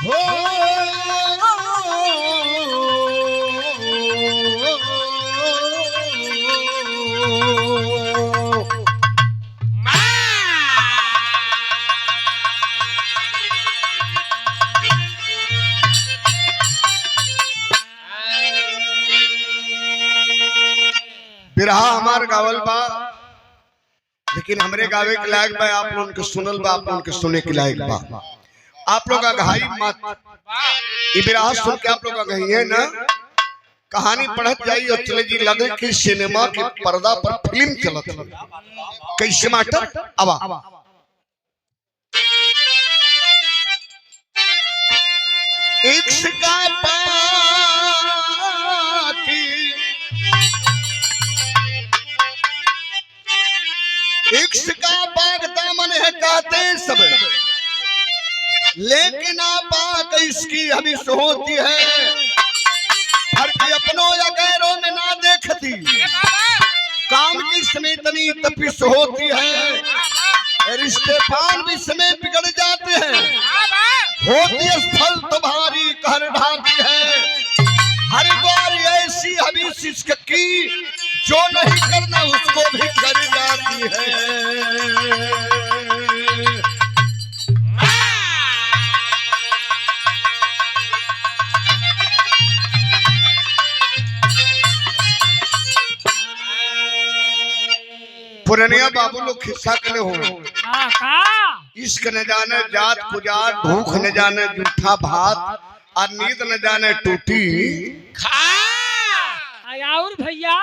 बिरहा हमार गावल बा, लेकिन हमरे गावे के लायक बा, आप लोगन के सुनल बा, आप लोगन के सुने के लायक बा। आप लोग अगहाई मत, ये बिरहा सुन के आप लोग अगही है ना, कहानी पढ़त जाई और चले जी लगे कि सिनेमा के पर्दा पर फिल्म चलत है। कैसे मास्टर आवा एक सिक्का पाकी इक्स का बाग दामन है कहते सब, लेकिन आप इसकी हविस होती है, हर की अपनों या गैरों में ना देखती, काम की समेतनी तपिश होती है, रिश्ते पान भी समय बिगड़ जाते हैं, होती स्थल तुम्हारी कहर ढाती है, हर बार ऐसी हविस की जो नहीं करना उसको भी कर जाती है। पुरनिया बाबू लोग खिस्सा के लिए हो, इश्क न जाने जात कुजात, भूख न जाने जूठा भात, और नींद न जाने टूटी खा। और भैया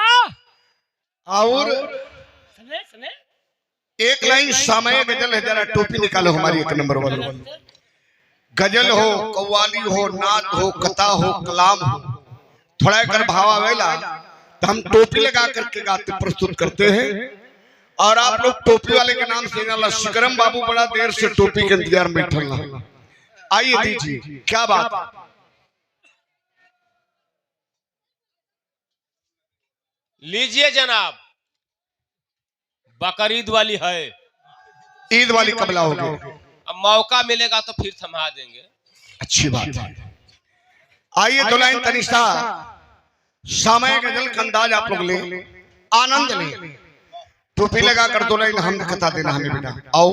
और सने एक लाइन समय गजल है, जरा टोपी निकालो हमारी एक नंबर वाली। गजल हो, कव्वाली हो, नात हो, कथा हो, कलाम हो, थोड़ा कर भावा वेला तो हम टोपी लगा करके गाते प्रस्तुत करते हैं। और आप लोग टोपी वाले के नाम से ना, शिकरम बाबू बड़ा देर से टोपी के इंतजार में बैठल रहा। आइए दीजिए, क्या बात। लीजिए जनाब, बकरीद वाली है, ईद वाली कबला होगी, अब मौका मिलेगा तो फिर थमा देंगे। अच्छी बात है। आइए दो लाइन तनिष्ठा समय गजल का अंदाज आप लोग ले, आनंद ले। टोपी लगा कर दो लाइन हम कथा देना हमें बेटा। आओ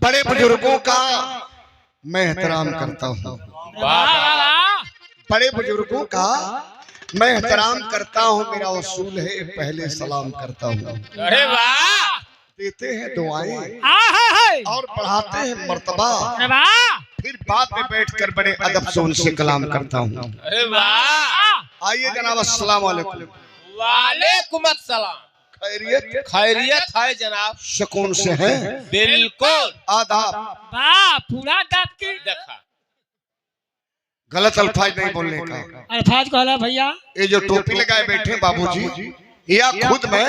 बड़े बुजुर्गों का मैं एहतराम करता हूँ, बड़े बुजुर्गों का मैं एहतराम करता हूँ, मेरा उसूल है पहले सलाम करता हूँ। अरे वाह, देते हैं दुआएं और बढ़ाते हैं मर्तबा, फिर बाद में बैठकर बड़े अदब से उनसे कलाम करता हूँ। अरे वाह। आइए जनाब, अस्सलाम वालेकुम। वालेकुम अस्सलाम। खैरियत खैरियत है जनाब, सुकून से है, बिल्कुल। आदाब, पूरा दाब की देखा, गलत अल्फाज नहीं बोलने का। अल्फाज कहला भैया। ये जो टोपी लगाए बैठे बाबूजी, या खुद में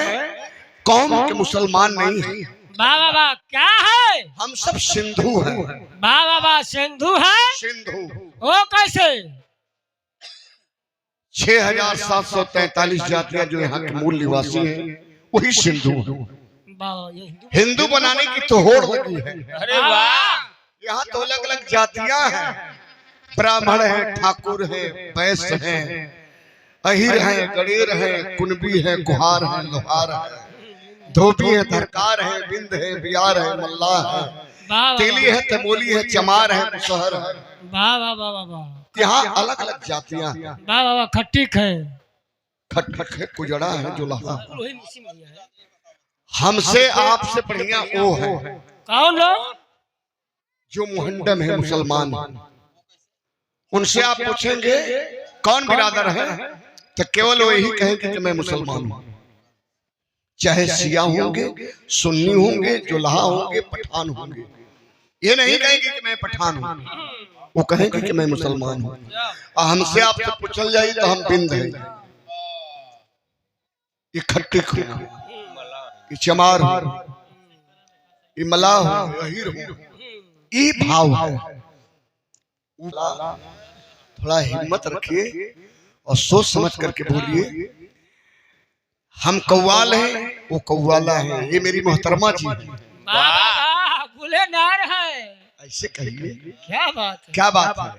कौम के मुसलमान नहीं है। वाह वाह वाह, क्या है? हम सब सिंधु हैं। वाह वाह वाह, सिंधु है। सिंधु वो कैसे? 6743 जातियां जो यहाँ के मूल निवासी हैं वही सिंधु हैं। हिंदू बनाने की तो होड़ लगी है। अरे वाह, यहाँ तो अलग अलग जातियां हैं, ब्राह्मण हैं, ठाकुर हैं, वैश्य हैं, अहिर हैं, गणेर हैं, कुनबी हैं, कुहार हैं, लोहार हैं, धोबी है, धरकार है, बिंद है, बियार है, मल्लाह है, तेली है, तमोली है, चमार है, मुसहर है। वाह वाह वाह वाह, यहाँ अलग अलग जातियां हैं। वाह वाह वाह, खट्टिक है, खटखट है, कुजड़ा है, जुलाहा। हमसे आपसे बढ़िया वो है कौन लोग? जो मुहंडम है, मुसलमान। उनसे आप पूछेंगे कौन बिरादर है, तो केवल वो यही कहेंगे कि मैं मुसलमान हूँ। चाहे शिया होंगे, सुन्नी होंगे, जुलाहा होंगे, पठान होंगे, ये नहीं कहेंगे कि मैं पठान हूँ, वो कहेंगे कि मैं मुसलमान हूँ। हमसे आपसे पूछल जाए तो हम बिंद है, ये खट्टिक हो, ये चमार हो, ये मलाह हो, अहीर हो, ये भाव है। थोड़ा हिम्मत रखिए और सोच समझ करके बोलिए। हम कव्वाल हैं, वो कव्वाला है। ये मेरी मोहतरमा जी है। वाह वाह वाह, गुलेनार है। ऐसे कहिए, क्या बात है। क्या बात है।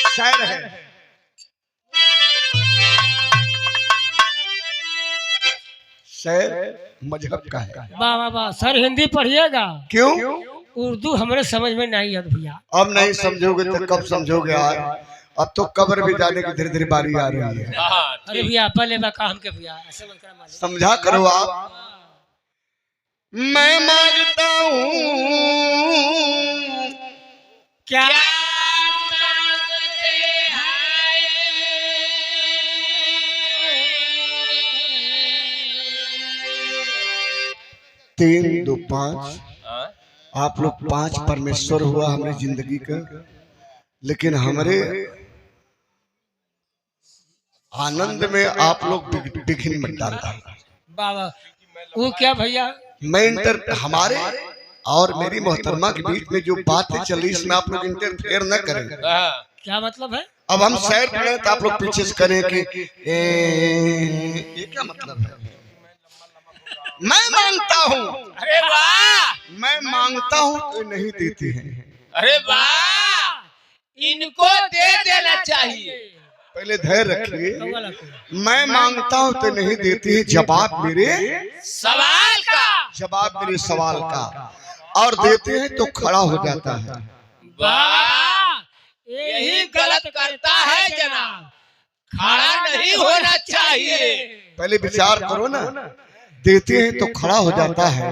शायर है। शायर मजहब का है। वाह वाह वाह, सर हिंदी पढ़िएगा। क्यों? उर्दू हमारे समझ में नहीं है भैया। अब नहीं समझोगे तो कब समझोगे यार। अब तो कब्र भी जाने की धीरे धीरे बारी आ रही है। अरे भैया पहले मैं काम के भैया ऐसे मत करा मालिक। समझा करो आप। मैं मांगता हूँ क्या तीन दो पाँच। आप लोग पांच परमेश्वर हुआ हमारी जिंदगी का, लेकिन हमारे आनंद में आप लोग बिघिन मत डालना। बाबा वो क्या भैया? मैं इंटर हमारे और मेरी मोहतरमा के बीच में जो बातें चली इसमें आप लोग इंटरफेयर न करें। क्या मतलब है? अब हम शायर पढ़े तो आप लोग पीछे से करें कि ये क्या मतलब है। मैं मांगता हूँ, अरे वाह, मैं मांगता हूँ तो नहीं देती है। अरे वाह, इनको दे देना चाहिए। पहले धैर्य रखिए। मैं मांगता हूँ तो नहीं देती है, जवाब मेरे सवाल का, जवाब मेरे सवाल का, और देते हैं तो खड़ा हो जाता है। वाह, यही गलत करता है जनाब, खड़ा नहीं होना चाहिए। पहले विचार करो ना। देते हैं तो खड़ा हो जाता है।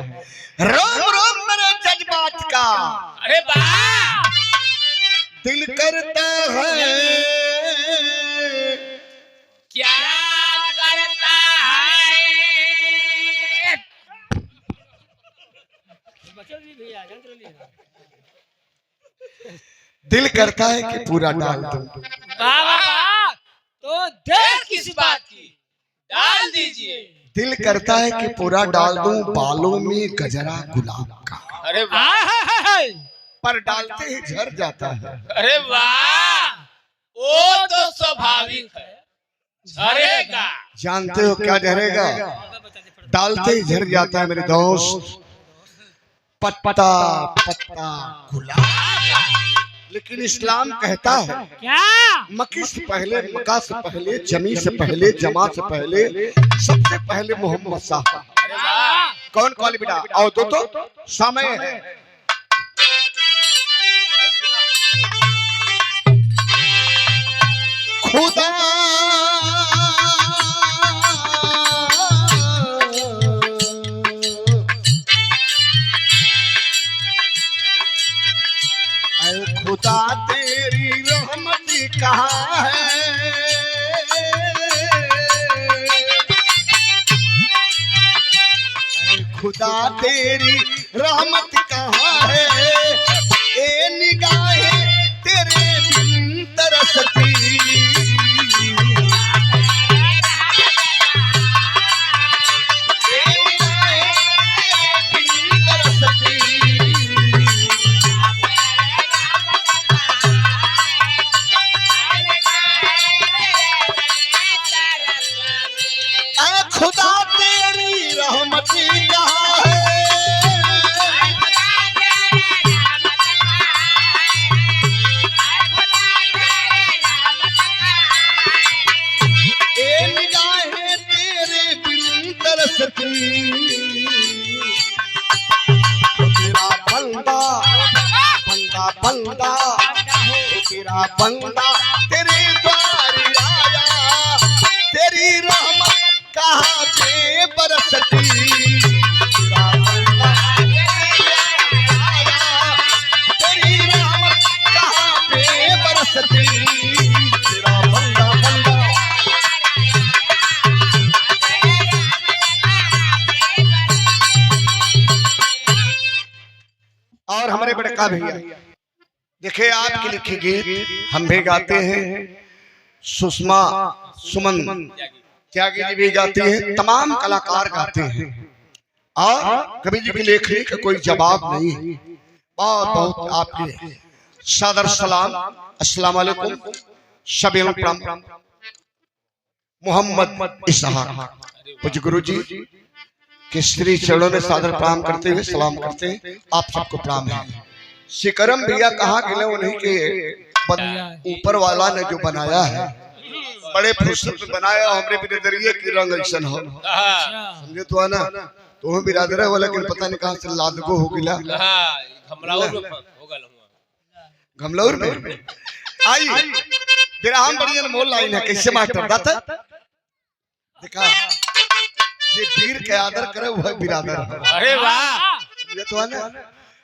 रोम रोम मेरे जज्बात का, अरे वाह, दिल करता है क्या करता है। दिल करता है कि पूरा डाल दूं। बाबा तो देर किस बात की, डाल दीजिए। दिल करता है कि पूरा डाल दूं बालों में गजरा गुलाब का। अरे वाह, पर डालते ही झड़ जाता है। अरे वाह, वो तो स्वाभाविक है, झड़ेगा। जानते हो क्या झड़ेगा? डालते ही झड़ जाता है मेरे दोस्त। पत्ता पत्ता गुलाब। लेकिन इस्लाम कहता है क्या? मक्की से पहले, मक्का से पहले, जमी से पहले, जमा से पहले, सबसे पहले मोहम्मद साहब। अरे वाह, कौन कौन बेटा और तो समय है। खुदा ऐ खुदा तेरी रहमत कहाँ है। ऐ खुदा तेरी रहमत कहाँ है। ए निगाहें तेरे बिन तरसती। खुदा तेरी रहमत कहाँ है। ए निगाहें तेरे बिन तरसती। तेरा बंदा बंदा बंदा, तेरा बंदा तेरे द्वार आया। तेरी रहमत कहाँ पे बरसती। तेरा बंदा आया, तेरी रहमत कहाँ पे बरसती। तेरा बंदा बंदा। और हमारे बड़े का भैया देखिए, आपके लिखे गीत हम भी गाते हैं, सुषमा सुमन त्यागी जी भी गाती है, तमाम कलाकार गाते हैं। और कवि जी की लेखनी का कोई जवाब नहीं है। बहुत बहुत आपके सादर सलाम, अस्सलाम वालेकुम, शबे प्रणाम। मोहम्मद इसहाक। कुछ गुरु जी के श्री चरणों में सादर प्रणाम करते हुए सलाम करते हैं। आप सबको प्रणाम है। शिकरम भैया कहाँ गए उन्हीं के ऊपर वाला ने जो बनाया है, बड़े फुर्सत में बनाया। हमरे बिरादरिये की रंग ऐसा हो, समझे तो है ना। तो हम बिरादर है, लेकिन पता नहीं कहाँ से लादगो हो गिला घमलौर में। आई बिरहम बड़ी अनमोल लाइन है। कैसे मास्टर दाता देखा, ये वीर के आदर करे वह बिरादर है। अरे वाह, ये तो है ना।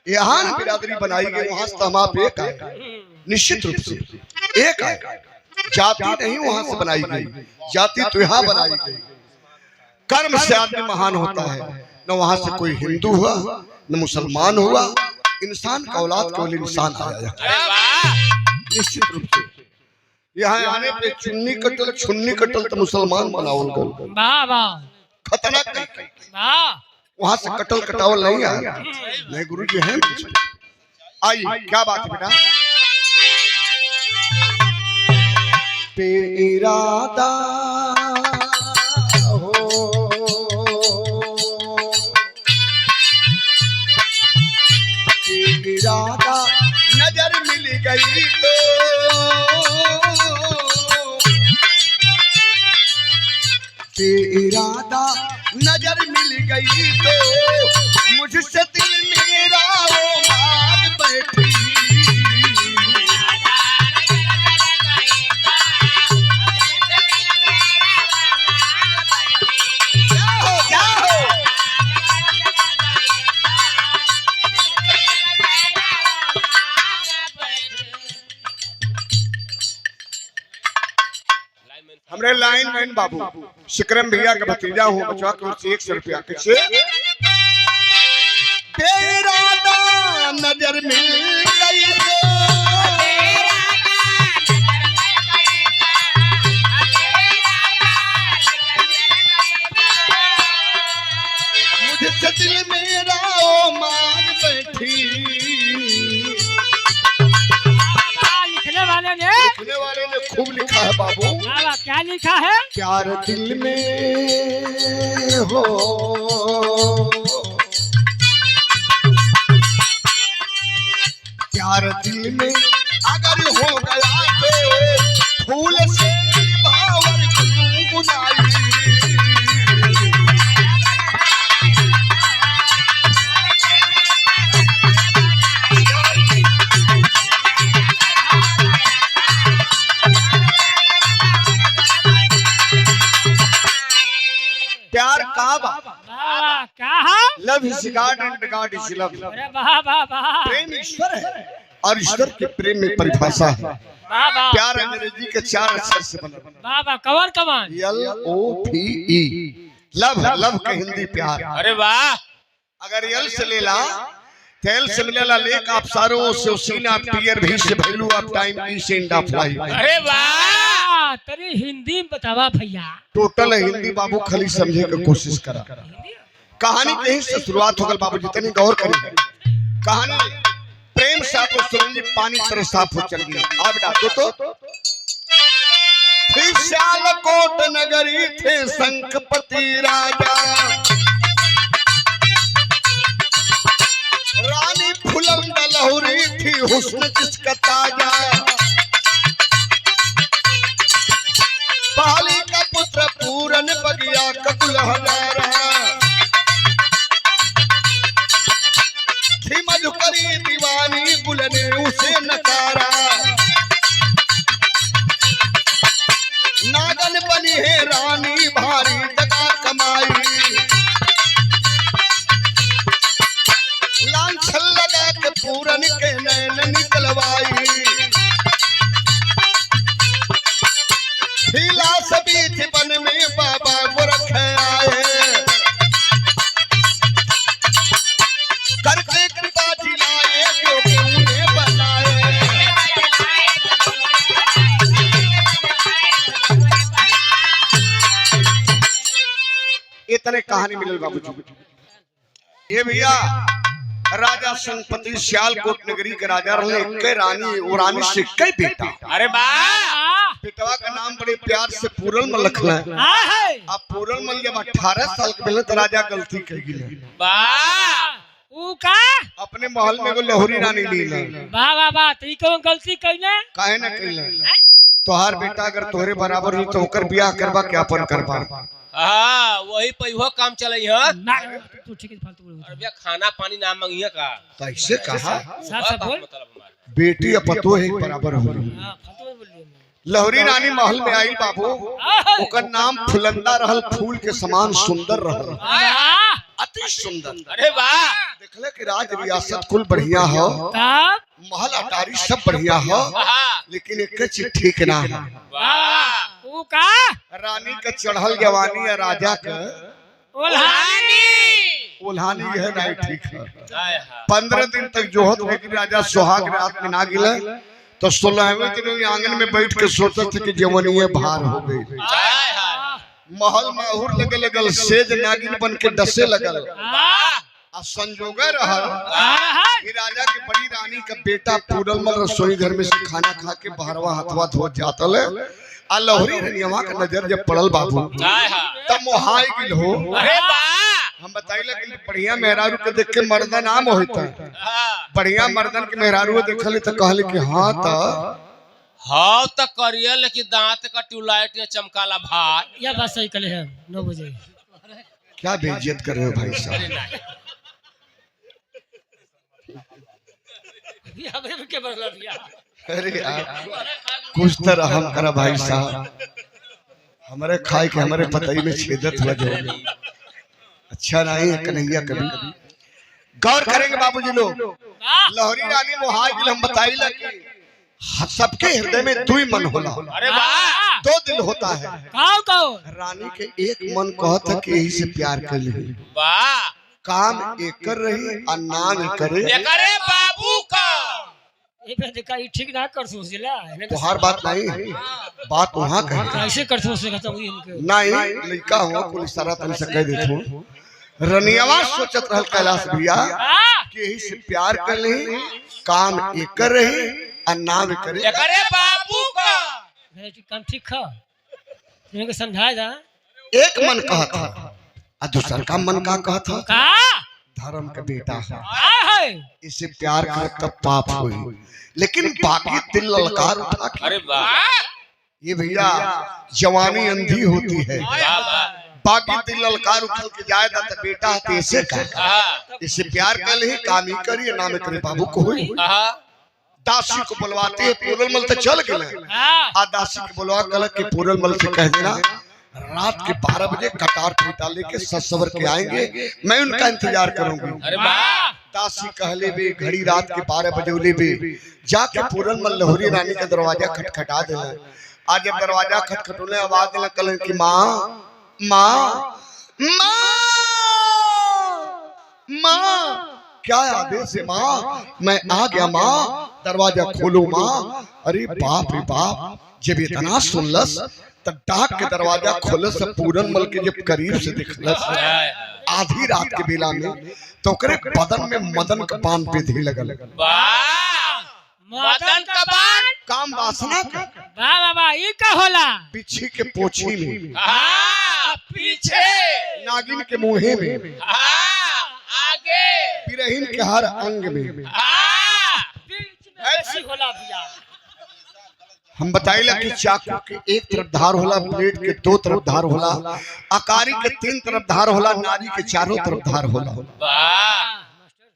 यहाँ बिरादरी बनाई गई, वहां से हम आप एक आए, निश्चित रूप से एक आए। जाति नहीं वहां से बनाई गई, जाति तो यहाँ बनाई गई। कर्म से आदमी महान होता है। न वहां से कोई हिंदू हुआ न मुसलमान हुआ, इंसान का औलाद केवल इंसान आया। निश्चित रूप से यहाँ आने पे चुन्नी कटल छुन्नी कटल तो मुसलमान बनावल गल, खतरनाक नहीं। वहां से कटल कटावल नहीं आया। नहीं गुरु जी हैं। आई क्या बात है बेटा। बेइरादा हो बेइरादा नजर मिल गई तो बेइरादा नजर मिल गई तो मुझसे दिल मेरा वो मांग बैठी। हमरे लाइन मैन बाबू शिकरम भैया का भतीजा हूँ, बचवा के उससे 100 रुपया किसे बेइरादा नजर मिल गई तो मुझसे दिल मेरा ओ मांग बैठी। लिखने वाले ने खूब लिखा है बाबू। क्या लिखा है? प्यार दिल में हो प्यार दिल में अगर हो गया तो फूल से भावर गुनगुनाई। प्यार कहा love is God and God is love. प्रेम ईश्वर है और ईश्वर के प्रेम में परिभाषा है। प्यार अंग्रेजी के 4 अक्षर से बना। कवर कमान LOVE लव, लव के हिंदी प्यार। अरे वाह, अगर यल से ले ला तेल से मिलेला लेक आप सारो से उसीन आप टीयर भी से वैल्यू ऑफ टाइम ई से एंड ऑफ लाइफ। अरे वाह, तेरी हिंदी में बतावा भैया। टोटल हिंदी बाबू खाली समझे की कोशिश करा। कहानी कहीं से शुरुआत होगल बाबू, जितनी गौर करेंगे कहानी प्रेम से आपको सुरंजी पानी तरह साफ हो चल गया। आप डाको तो फिर सियालकोट नगरी थे संकपति राजा, रानी फुलंद लहुरी थी हुस्न जिसका ताजा, पाली का पुत्र पूरन बगिया ककुल हजारा, थी मधुकरी दीवानी गुल ने उसे नकारा, नागन बनी है रानी भारी टका कमाई, लांछन लगा के पूरन के नैन निकलवाई, हिला सभी जीवन में बाबा गोरख आए, करके कृपा जिलाए जो उन्हें बनाए। इतने कहानी मिलल बाबूजी। ये भैया राजा संपति सियालकोट नगरी के राजा रहे, के रानी और रानी से कई बेटा। अरे वाह, बेटवा का नाम बड़े प्यार से पूरन मल रखला है अब पूरन मल जब 18 साल के भेल तो राजा गलती कर गिले वाह ऊ का अपने महल में एगो लहुरी रानी लीला वाह वाह वाह तू कौन गलती कइले काहे न कइले तोहार बेटा अगर तोहरे बराबर हुई तो ओकर बियाह करबा के अपन करबा हाँ वही पैहो काम चलई है ना तू ठीक है फालतू बोल और भैया खाना पानी ना मंगिए का कैसे कहा साफ साफ बोल मतलब हमारा बेटी अब पतो है बराबर हो हां फालतू बोल लियो लहुरी रानी महल में आई बाबू ओकर नाम फुलंदा रहल फूल के समान सुंदर रहल वाह अति सुंदर अरे वाह देखले कि राज रियासत कुल बढ़िया हो तब महल अटारी सब बढ़िया हो लेकिन एक चीज ठीक ना है वाह ऊ का रानी का चढ़ल जवानी है राजा का ओल्हानी उल्हानी है नहीं ठीक है हाय हाय 15 दिन तक जोहत लेकिन राजा सुहाग रात में ना गिले तो 16वें दिन आंगन में बैठ के सोचत थे कि जवनिये भार हो गई हाय हाय महल माहौर लगे लगल सेज नागिन बन के डसे लगल वाह आ संजोगे रहल हां कि राजा के बड़ी रानी का बेटा पूरनमल रसोई घर में से खाना खा के बाहरवा हथवा धो जातल आ लहरी रनियवा का नजर जब पड़ल बाबू हाय हाय तब मोहाई गिल हो अरे वाह हम बताइले कि बढ़िया मेहरारू के देख के मर्दन आम होता हाँ बढ़िया मर्दन के मेहरारू देखले तो कहले कि हां त हाँ तो करिए लेकिन दांत का ट्यूबलाइट या चमकाला भाई यह बात सही कले है 9 बजे क्या बेइज्जत कर रहे हो भाई साहब ये हमें के बदला दिया अरे यार कुछ तो रहम करा भाई साहब हमारे खाए के हमारे पतई में छेदत हुआ जो अच्छा नहीं है कन्हैया कभी गौर करेंगे बाबूजी लोग लहरी रानी मोहाई गिल हम बताइला कि सबके हृदय में दो ही मन होला अरे वाह दो दिल होता है कौन रानी के एक मन कहता कि यही से प्यार कर ले वाह काम एक कर रही और नाम करे करे बाबू का ये पे देखा ये ठीक ना कर सोचला तुहार बात नहीं बात वहाँ कहे कैसे कर सोचेगा तो इनके नहीं लड़का हुआ कुल इशारा तन से कह देथो रनियावा सोचत रहल कैलाश भैया कि यही से प्यार कर ले काम एक कर रही और नाम करे करे बाबू का काम ठीक है इनके समझाया जा एक मन कहा था और दूसरा का मन का कहा था का धर्म का बेटा है है इसे प्यार कर तब पाप हुई लेकिन बाकी दिल ललकार उठा के अरे वाह ये भैया जवानी अंधी होती है वाह वाह बाकी दिल ललकार उठल के जाए तो बेटा है ऐसे का हाँ इसे प्यार कर ले काम ही करिए नाम करे बाबू को हुई हाँ दासी को बुलवाते हैं पूरनमल तो चल गए आ दासी को बुलवा कल के पूरनमल से कह देना रात के 12 बजे कटार फीटा लेके ससवर के आएंगे मैं उनका इंतजार करूंगी अरे वाह दासी कहले बे घड़ी रात के 12 बजे उले बे जाके पूरनमल लहुरी रानी का दरवाजा खटखटा देना आज जब दरवाजा खटखटोले आवाज देना कल की माँ माँ माँ माँ क्या आदेश है माँ मैं आ गया माँ दरवाजा खोलो माँ अरे बाप रे बाप जब इतना सुनलस तब डाक के दरवाजा खोलस पूरनमल के जब करीब से दिखलस आधी रात के बेला में तो ओकरे बदन में मदन का पान विधि लगल वाह मदन का पान काम वासना का वाह वाह वाह ये का होला पीछे के पोछी में हाँ पीछे नागिन के मुंहे में हाँ आगे बिरहीन के हर अंग में हाँ ऐसी होला भैया हम बताइला कि चाकू के एक तरफ धार होला ब्लेड के दो तरफ धार होला अकारी के 3 तरफ धार होला नारी के चारों तरफ धार होला वाह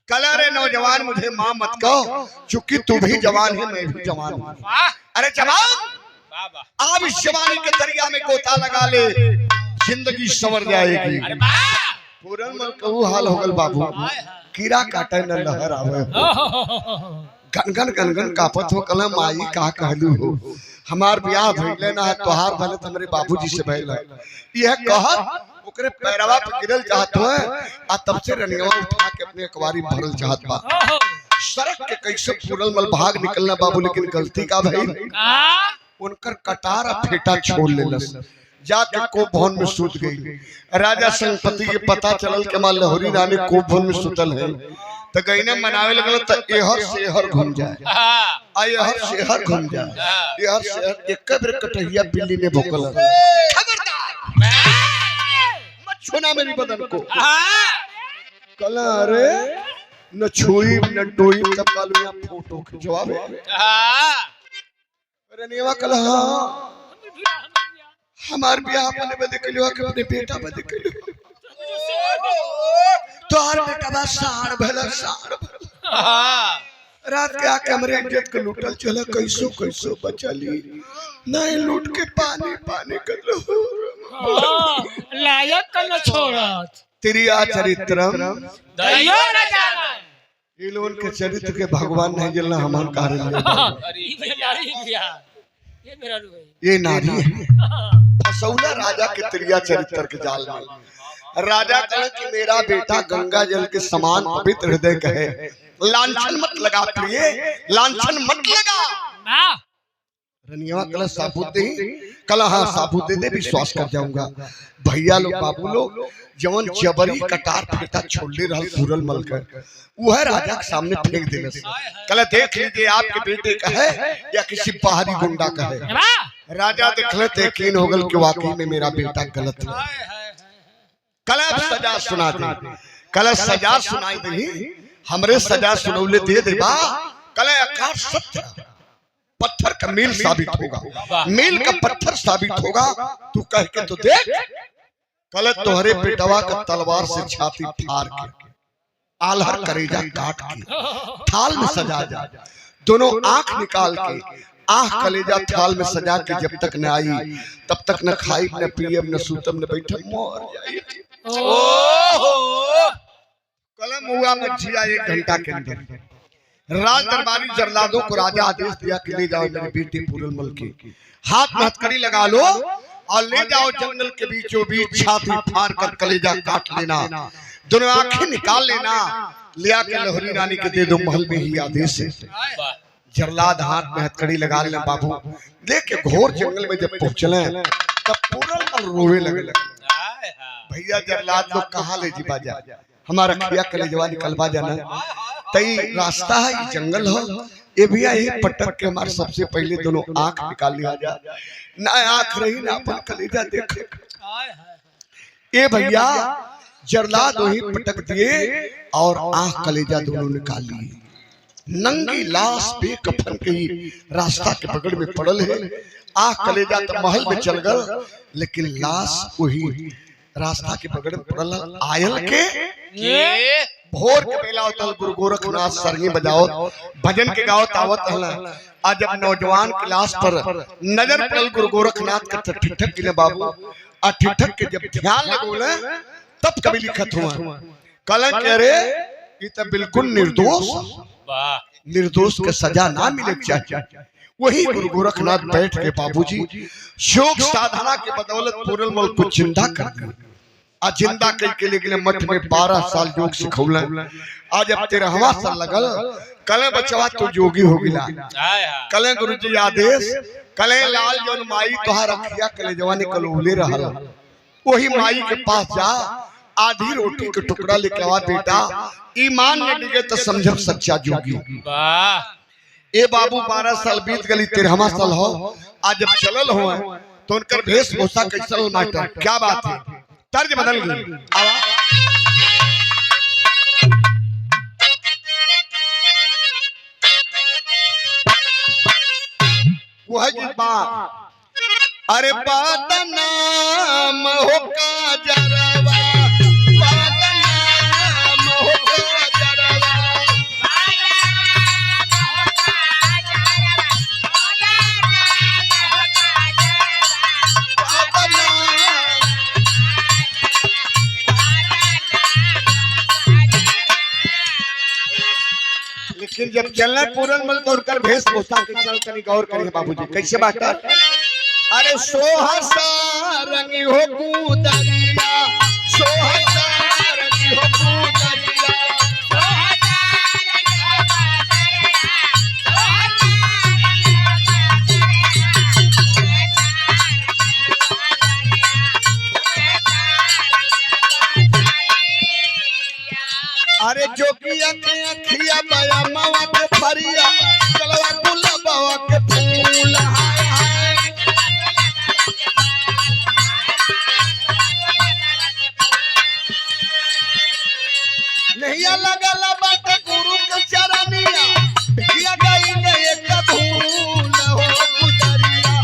कलर है नौजवान मुझे माँ मत कहो चूंकि तू भी जवान है मैं भी जवान हूँ अरे जवान वाह वाह आप इस जवानी के दरिया में गोता लगा ले जिंदगी संवर जाएगी अरे वाह पूरनमल कहू हाल होगल बाबू कीड़ा काटे न लहर आवे गनगन गनगन कापत हो कलम आई का कहलू हो हमार ब्याह भइले ना तोहार भले हमरे बाबूजी से भइल यह कहत ओकरे पैरवा पे गिरल चाहत हो आ तब से रनियावा उठा के अपने अखबारी में भरल चाहत बा सड़क के कैसे पूरनमल भाग निकलना बाबू लेकिन गलती का भइल उनकर कटार फेटा छोड़ लेलस जाके कोप भवन में सूत गई राजा संपत्ति के पता चलल के मां लहरी रानी कोप भवन में सुतल है तो गईने मनावे लगल तो एहर शेहर घूम जाए हाँ, आ एहर शेहर घूम जाए एहर शेहर एक बेर कटहिया बिल्ली ने भोकल मत छूना मेरी बदन को हाँ, कला अरे न छुई न डोई तब कालू यहाँ फोटो खिंचवावे हाँ, अरे नेवा कला हाँ हमार ब्याह अपने बदे के लिए अपने बेटा बदे के लिए तो हर बेटा बस साड़ भला हाँ, रात के आके हमरे इज्जत के लूटल चला कैसो कैसो बचली नहीं लूट के पानी पानी कर लो लायक का न छोड़त तेरी आ चरित्रम दैयो न जाना। ये लोगन के चरित्र के भगवान नहीं जलना हमार कारण अरे ये नारी बिया ये मेरा रू है ये नारी है फसौला राजा के त्रिया चरित्र के जाल में राजा कहे कि मेरा बेटा गंगा जल के समान पवित्र हृदय का है लांछन मत लगा प्रिय लांछन मत लगा वाह रनिया कल साबुत दे कल हाँ साबुत दे दे विश्वास कर जाऊंगा भैया लोग बाबू लोग जवन जबरी कटार फेटा छोड़ले रहल पूरल मल कर वह राजा के सामने फेंक देने से कल देख लीजिए आपके बेटे का है या किसी बाहरी गुंडा का है वाह राजा देखले तो यकीन हो गल कि वाकई में मेरा बेटा गलत है कल अब सजा सुना दे कल सजा सुनाई दे हमरे सजा सुनौले दे दे बा कल आकार सत्य पत्थर का मील साबित होगा मील का पत्थर साबित होगा तू कह के तो देख कल तोहरे बेटवा का तलवार से छाती फाड़ के आलहर करेजा काट के थाल में सजा जा दोनों आंख निकाल के आह कलेजा थाल में सजा के जब तक न आई तब तक न खाई न पियब न सूतम न बैठब मर जाई ओहो, कलम हुआ मछिया 1 घंटा के अंदर राज दरबारी जरलादों को राजा आदेश दिया कि ले जाओ मेरे बेटे पूरनमल के हाथ में हथकड़ी लगा लो और ले जाओ जंगल के बीचों बीच छाती फाड़ कर कलेजा काट लेना दोनों आंखें निकाल लेना लिया के लहरी रानी के दे दो महल में ही आदेश है वाह, जरलाद हाथ में हथकड़ी लगा लेना बाबू देख के घोर जंगल में जब पहुंचले तब पूरनमल रोवे लगे हाय, हाय, भैया जरलाद लोग कहाँ ले जीवा जा हमारा खिया कलेजवा निकलवा जाना तई रास्ता है ये जंगल हो ये भैया एक पटक के हमारे सबसे पहले दोनों आंख निकाल लिया जा ना आंख रही ना अपन कलेजा देख हाय, हाय, ए भैया जरलाद वही पटक दिए और आंख कलेजा दोनों निकाल लिए नंगी लाश बेकफन के ही रास्ता के बगल में पड़ल है आंख कलेजा तो महल में चल गल लेकिन लाश वही रास्ता के बगल में पड़ल आयल के ये भोर के बेला होतल गुरु गोरखनाथ सरगी बजाओ भजन के गावत आवत हला आज जब नौजवान के लाश पर नजर पड़ल गुरु गोरखनाथ का ठिठक के बाबू आ ठिठक के जब ध्यान लगोले तब कभी लिखत हुआ कल कह रे ये तो बिल्कुल निर्दोष वाह, निर्दोष के सजा ना मिले चाहिए वही गुरु गोरखनाथ बैठ के बाबूजी शोक साधना के बदौलत पूरनमल को जिंदा कर दिया आ जिंदा के लिए मठ में 12 साल योग सिखौला आज अब 13वां साल लगल कले बचवा तो जोगी हो गिला हाय, हाय, कले गुरुजी आदेश कले लाल जौन माई तोहार रखिया कले जवानी कलोले रहल वही माई के पास जा आधी रोटी के टुकड़ा लेके आवा बेटा ईमान न डिगे तो समझ सच्चा जोगी वाह, ए बाबू 12 साल बीत गली 13वां साल हो आज जब चलल हो तो उनकर वेशभूषा कैसल मास्टर क्या बात है तर्ज बदल गई वह जी बात अरे बात नाम हो का जरवा बात नाम हो का जरवा लेकिन जब चलना पूरनमल तो उनकर वेशभूषा के चल तनी गौर करिए बाबूजी कैसे बात अरे सोहसा रंगी हो कूदरिया सोहसा रंगी हो कूदरिया अरे जो की अखिया बया मावा के फरिया चलवा गुलाबवा के फूल हाय हाय नैया लगला बाटे गुरु के चरनिया भिया गई ने एक धूल हो गुजरिया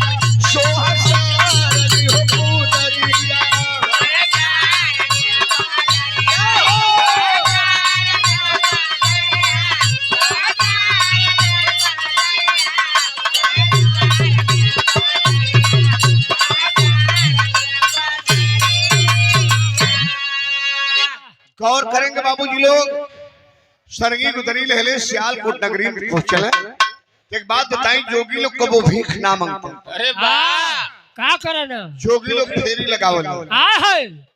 सोहसारी हो गुजरिया गौर करेंगे बाबूजी लोग सरगी गुदरी लहले सियालकोट नगरी में पहुंचल है। एक बात बताई, जोगी लोग कबो भीख ना मांगते। अरे वाह का करना जोगी लोग फेरी लगावल है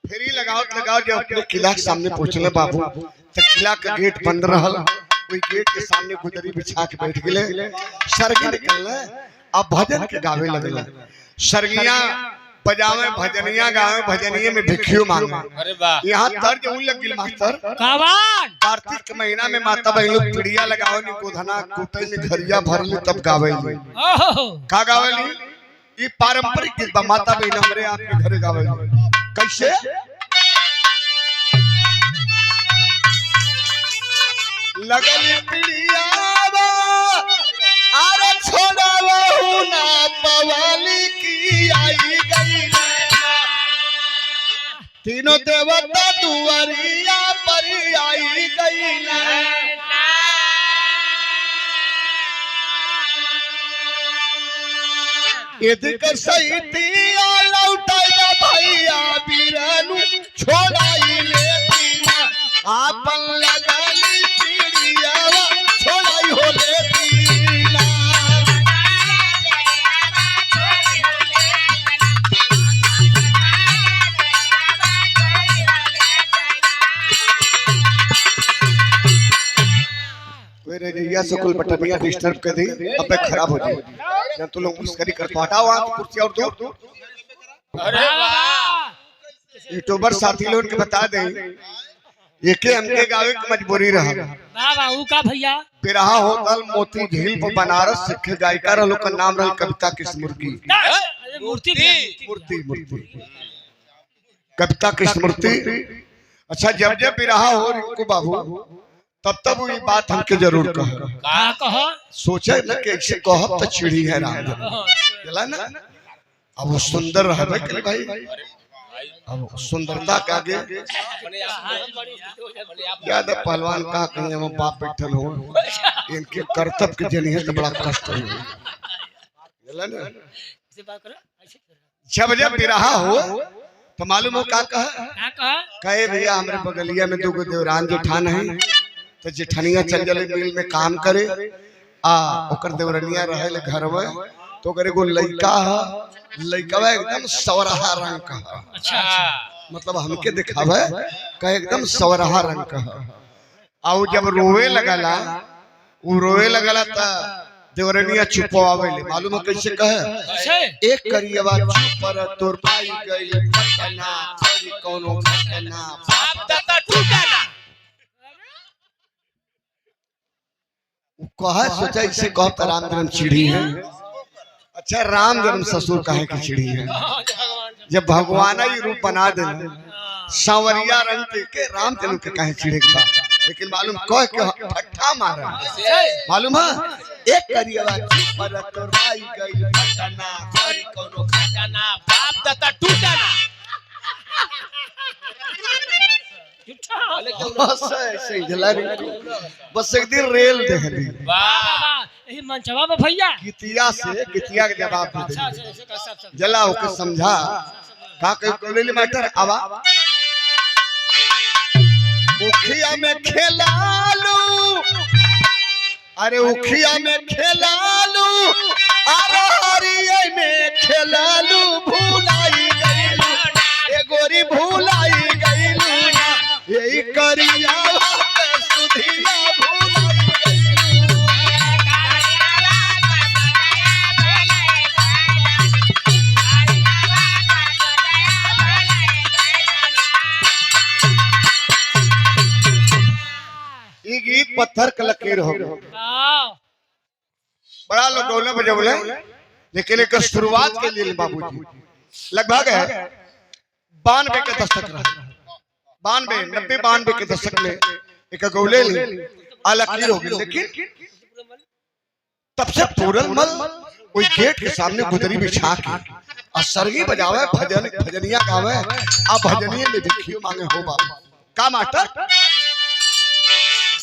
फेरी लगावत लगाओ जब अपने किला के सामने पहुंचले बाबू तो किला का गेट बंद रहल। वही गेट के सामने गुदरी बिछा के बैठ गए। सरगी निकल अब भजन के गावे लगल। सरगिया बजावे भजनिया गावे भजनिये में भिक्षु मांगे। अरे वाह यहाँ तर्ज उन लग गिल मास्टर कावन कार्तिक के महीना में माता बहन लोग पीड़िया लगावे नी गोधना कूटे में घरिया भरले तब गावे ओहो का गावे ली ये पारंपरिक गीत बा। माता बहन हमरे आपके घरे गावे कैसे लगल पीड़िया अरे छोड़ावहु ना पवाली की आई गई तीनों देवता दुआरिया पर आई गई यदि कर सही तिया लौटाया भैया बीरनु छोड़ाई ले तीना आपन लगाली पीड़िया छोड़ाई हो ले तीना रेडिया से कुल बटनिया डिस्टर्ब कर दी अब खराब हो जाए जब तू लोग मुस्करी कर तो हटाओ आप कुर्सी और दो। अरे वाह यूट्यूबर साथी लोग के बता दें एके हमके गावे की मजबूरी रहा बाबा ऊ का भैया बिरहा होटल मोती झील पर बनारस सिख गायिका रहलो का नाम रहल कविता कृष्णमूर्ति। मूर्ति मूर्ति मूर्ति कविता कृष्णमूर्ति। अच्छा जब जब बिरहा हो रिंकू बाबू तब तब ये बात हमके जरूर कह का कह सोचे न कि ऐसे कहब तो चिड़ी है राम चला ना। अब वो सुंदर रहबे करे भाई अब सुंदरता के आगे याद पहलवान का कहीं हम बाप बैठल हो इनके कर्तव्य के जनिए तो बड़ा कष्ट हो चला ना। जब जब बिरहा हो तो मालूम हो का कहे भैया हमारे बगलिया में दो देवरान जेठान है तो जेठनिया चल जले मिल में काम करे ओकर देवरनिया रहे ले घर में तो करे को लइका लइकावा एकदम सवरहा रंग का अच्छा मतलब हमके दिखावे का एकदम सवरहा रंग का आउ जब रोवे लगला त देवरनिया चुपवावे ले मालूम है कैसे कहे एक करियवा चुप पर तोर पाई गई घटना करी कोनो घटना बाप दादा टूटा ना कहा सोचा इसे कह तो राम जन्म चिड़ी है। अच्छा राम जन्म ससुर कहे की चिड़ी है जब भगवान ही रूप बना देना सांवरिया रंग के राम जन्म के कहे चिड़ी के बात लेकिन मालूम कह के फट्टा मारा मालूम है एक करियवा पर तोराई गई घटना करी कोनो घटना बाप दादा टूटा ना बस एक दिन रेल देख ली यही मंचवा में भैया कितिया से कितिया के जवाब दे जला होके समझा का कहे ले मास्टर आवा उखिया में खेलालू अरे उखिया में खेलालू अरे हरिये में खेलालू भूलाई गईलू ए गोरी भूलाई गईलू यही करिया सुधिया भूलाई गईलू पत्थर का लकीर हो गया। बड़ा लोग डोले बजौले, लेकिन एक शुरुआत के लिए बाबूजी लगभग है 92 के दशक रहा, 92 90 92 के दशक में एक गौले ली लकीर हो गई। लेकिन तब से पूरन मल कोई गेट के सामने गुदरी बिछा के और सरगी बजावे, भजनिया गावे, आ भजनिया में भिखी मांगे हो बाबा का मास्टर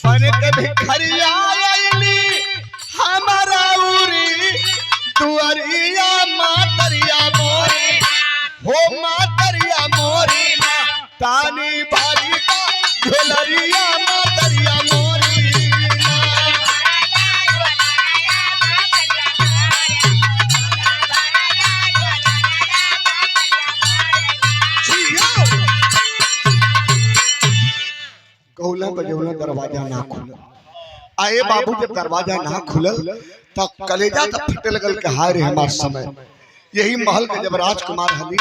बने के भिखरिया आईली हमारा उरी दुआरिया मातरिया मोरी हो मातरिया मोरी तानी बारी का झोलरिया मातरिया मोरी गौला बजौला दरवाजा ना खुला। आए बाबू जब दरवाजा ना खुलल तब कलेजा तब फटे लगल के हाय रे हमार समय। यही महल के जब राजकुमार हली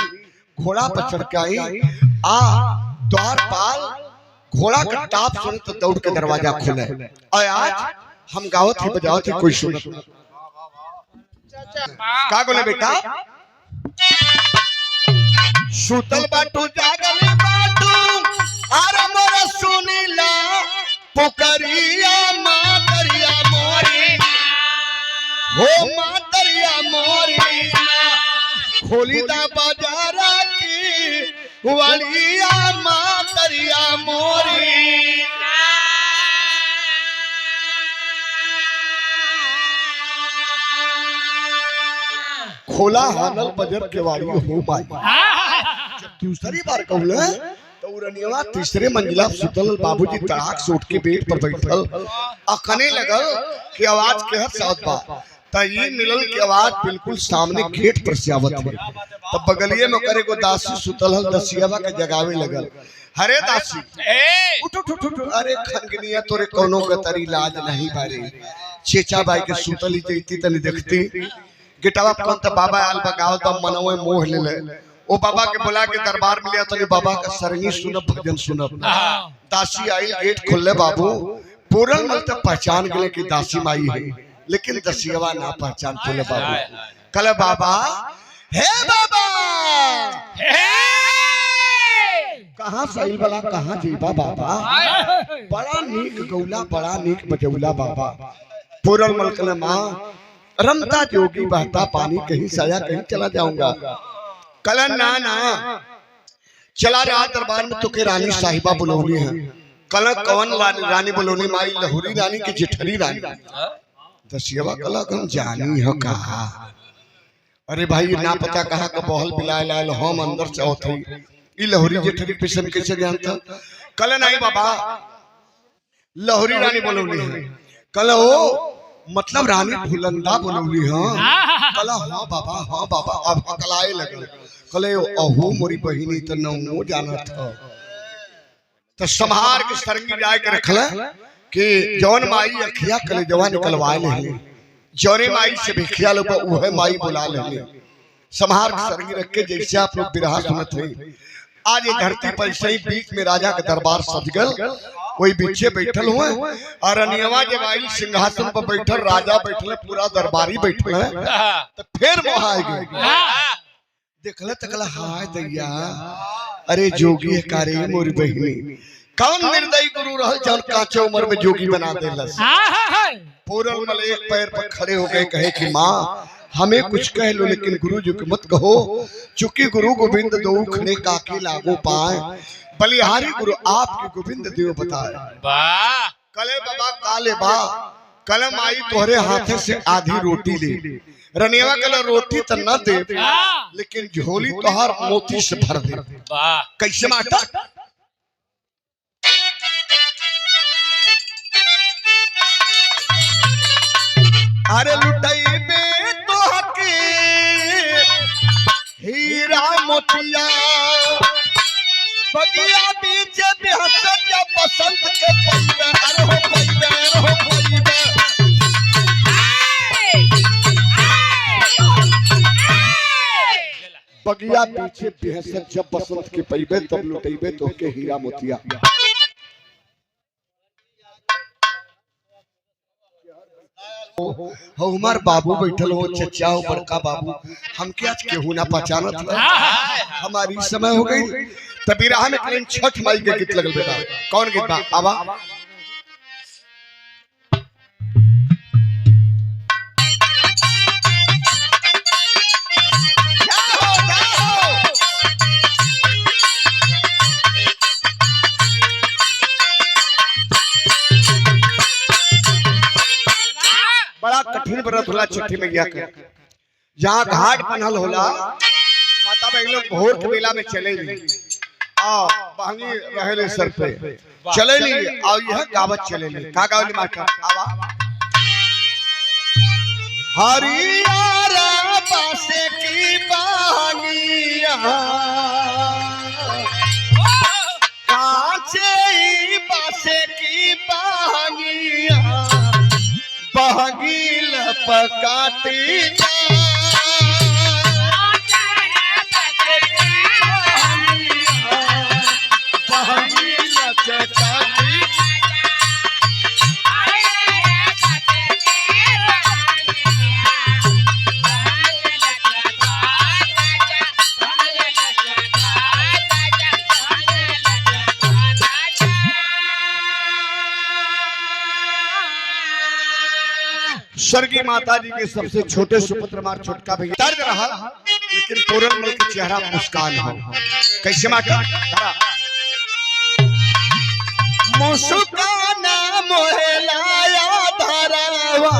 घोड़ा पर चढ़ के आई आ द्वारपाल घोड़ा का टाप सुन तो दौड़ के दरवाजा खुले। और आज हम गावत ही बजावत ही कोई सुनत ना। का बोले बेटा सुतल बाटू जागल बाटू आरा मोरा सुनीला पुकरिया मातरिया मोरी हो मातरिया मोरी खोली दा बाजारा की वालिया मातरिया मोरी खोला हानल बजर के वाली हो पाई। दूसरी बार कहले तो उरनिया तीसरे मंजिला सुतल बाबूजी तड़ाक से उठ के बेड पर बैठल अखने लगल कि आवाज केहर साथ बा त ये मिलल की आवाज बिल्कुल सामने गेट पर से आवत है। तब बगलिए में करे को दासी सुतल हल दसियावा के जगावे लगल हरे दासी उठ उठ उठ अरे खनगनिया तोरे कोनो के तरी लाज नहीं बारे चेचा बाई के सुतली जईती तनी देखती गिटावा कौन त बाबा आल बगाव त मनवे मोह ले ओ बाबा के बुला के दरबार में लिया तो बाबा का सरंगी सुनब भजन सुनब। दासी आई गेट खोले बाबू पूरन मल तक पहचान गए कि दासी माई है, लेकिन दसियावा ना पहचान तोले बाबू कल बाबा हे बाबा कहाँ सही वाला कहाँ जीवा बाबा बड़ा नीक गौला बड़ा नीक बजौला बाबा पूरन मल कल माँ रमता जोगी बहता पानी कहीं साया कहीं चला जाऊंगा। कल ना ना चला रहा दरबार में तो के रानी साहिबा बुलौनी है। कल कौन रानी बुलौनी माई लहुरी रानी की जेठरी रानी दसियावा कल हम जानी हो कहा अरे भाई ना पता कहा का बहल बिलाए लाल हम अंदर से औथई ई लहुरी जेठरी पिछन कैसे जानता। कल नहीं बाबा लहुरी रानी बुलौनी है। कल ओ मतलब रानी फुलंदा बुलौली हाँ कला हाँ बाबा अब अकलाए लगल कले अहू मोरी बहिनी त नौ जानत ह त संहार के सरंगी जाय के रखल कि जौन माई अखिया कले जवा निकलवाए ले जौरे माई से भिखिया लोग उहे माई बुला ले संहार के सरंगी रख के जैसे आप लोग बिरहा सुनत है। आज ये धरती पर सही बीच में राजा का दरबार सज गल कोई पीछे बैठल हुए और अनियवा जब आई सिंहासन पर बैठल राजा बैठल पूरा दरबारी बैठल है तो फिर मोह आ गई देखल तकला हाय दैया अरे जोगी है कारे मोरी बहिनी कौन निर्दयी गुरु रहल जौन कांचे उम्र में जोगी बना देलस। पूरन मल एक पैर पर खड़े हो गए कहे कि माँ हमें कुछ कह लो लेकिन गुरु जी को मत कहो चूंकि गुरु गोविंद दो खड़े काके लागो पाए बलिहारी गुरु आपके गोविंद देव बताए। कले बाबा काले बा कलम आई तोहरे हाथे से आधी रोटी ले रनियावा कल रोटी तो न दे लेकिन झोली तोहर मोती से भर दे। कैसे मास्टर अरे लुटाई में तो हकी हीरा मोतिया बगिया बीच बेहतर जब बसंत के पैदा अरे हो पैदा बगिया पीछे बेहतर जब बसंत के पैबे तब लुटेबे तो के हीरा मोतिया। हो हमार बाबू बैठल हो, चचा हो, बड़का बाबू, हमके आज केहू ना पहचानत है। हमारी समय हो गई तभी राह में कहीं छठ माई के गीत लगल बेटा। कौन गीत बा? आवा बड़ा कठिन व्रत होला छठी मैया के। जहाँ घाट बनल होला माता बहन लोग भोर के बेला में चले आ बहनी रहले सर पे चले ली और यह गावत चले ली। का गावली मास्टर? आवा हरियारा बासे की बहनिया कांचे बासे की बहनिया बहगिल पकाती स्वर्गीय माता जी के सबसे छोटे सुपुत्र मार छोटका भैया दर्द रहा, लेकिन पूरन मल के चेहरा मुस्कान हो। कैसे माता? मुस्काना मोहलाया धरावा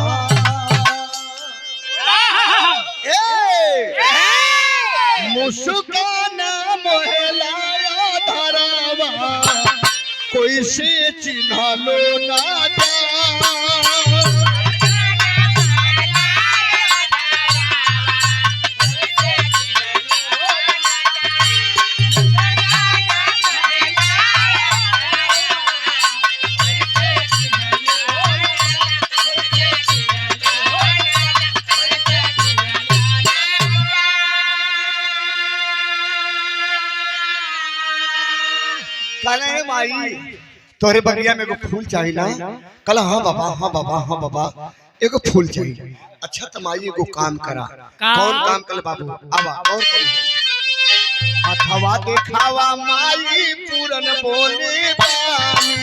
मुस्काना मोहलाया धरावा कोई से चिन्ह लो ना जा। कले माई तोरे बगिया में एगो फूल चाहिए ना? कल हाँ बाबा, हाँ बाबा, हाँ बाबा, एगो फूल चाहिए। अच्छा तो माई एगो काम करा। कौन काम? कल बाबू आवा और हथवा देखावा माई पूरन बोले बानी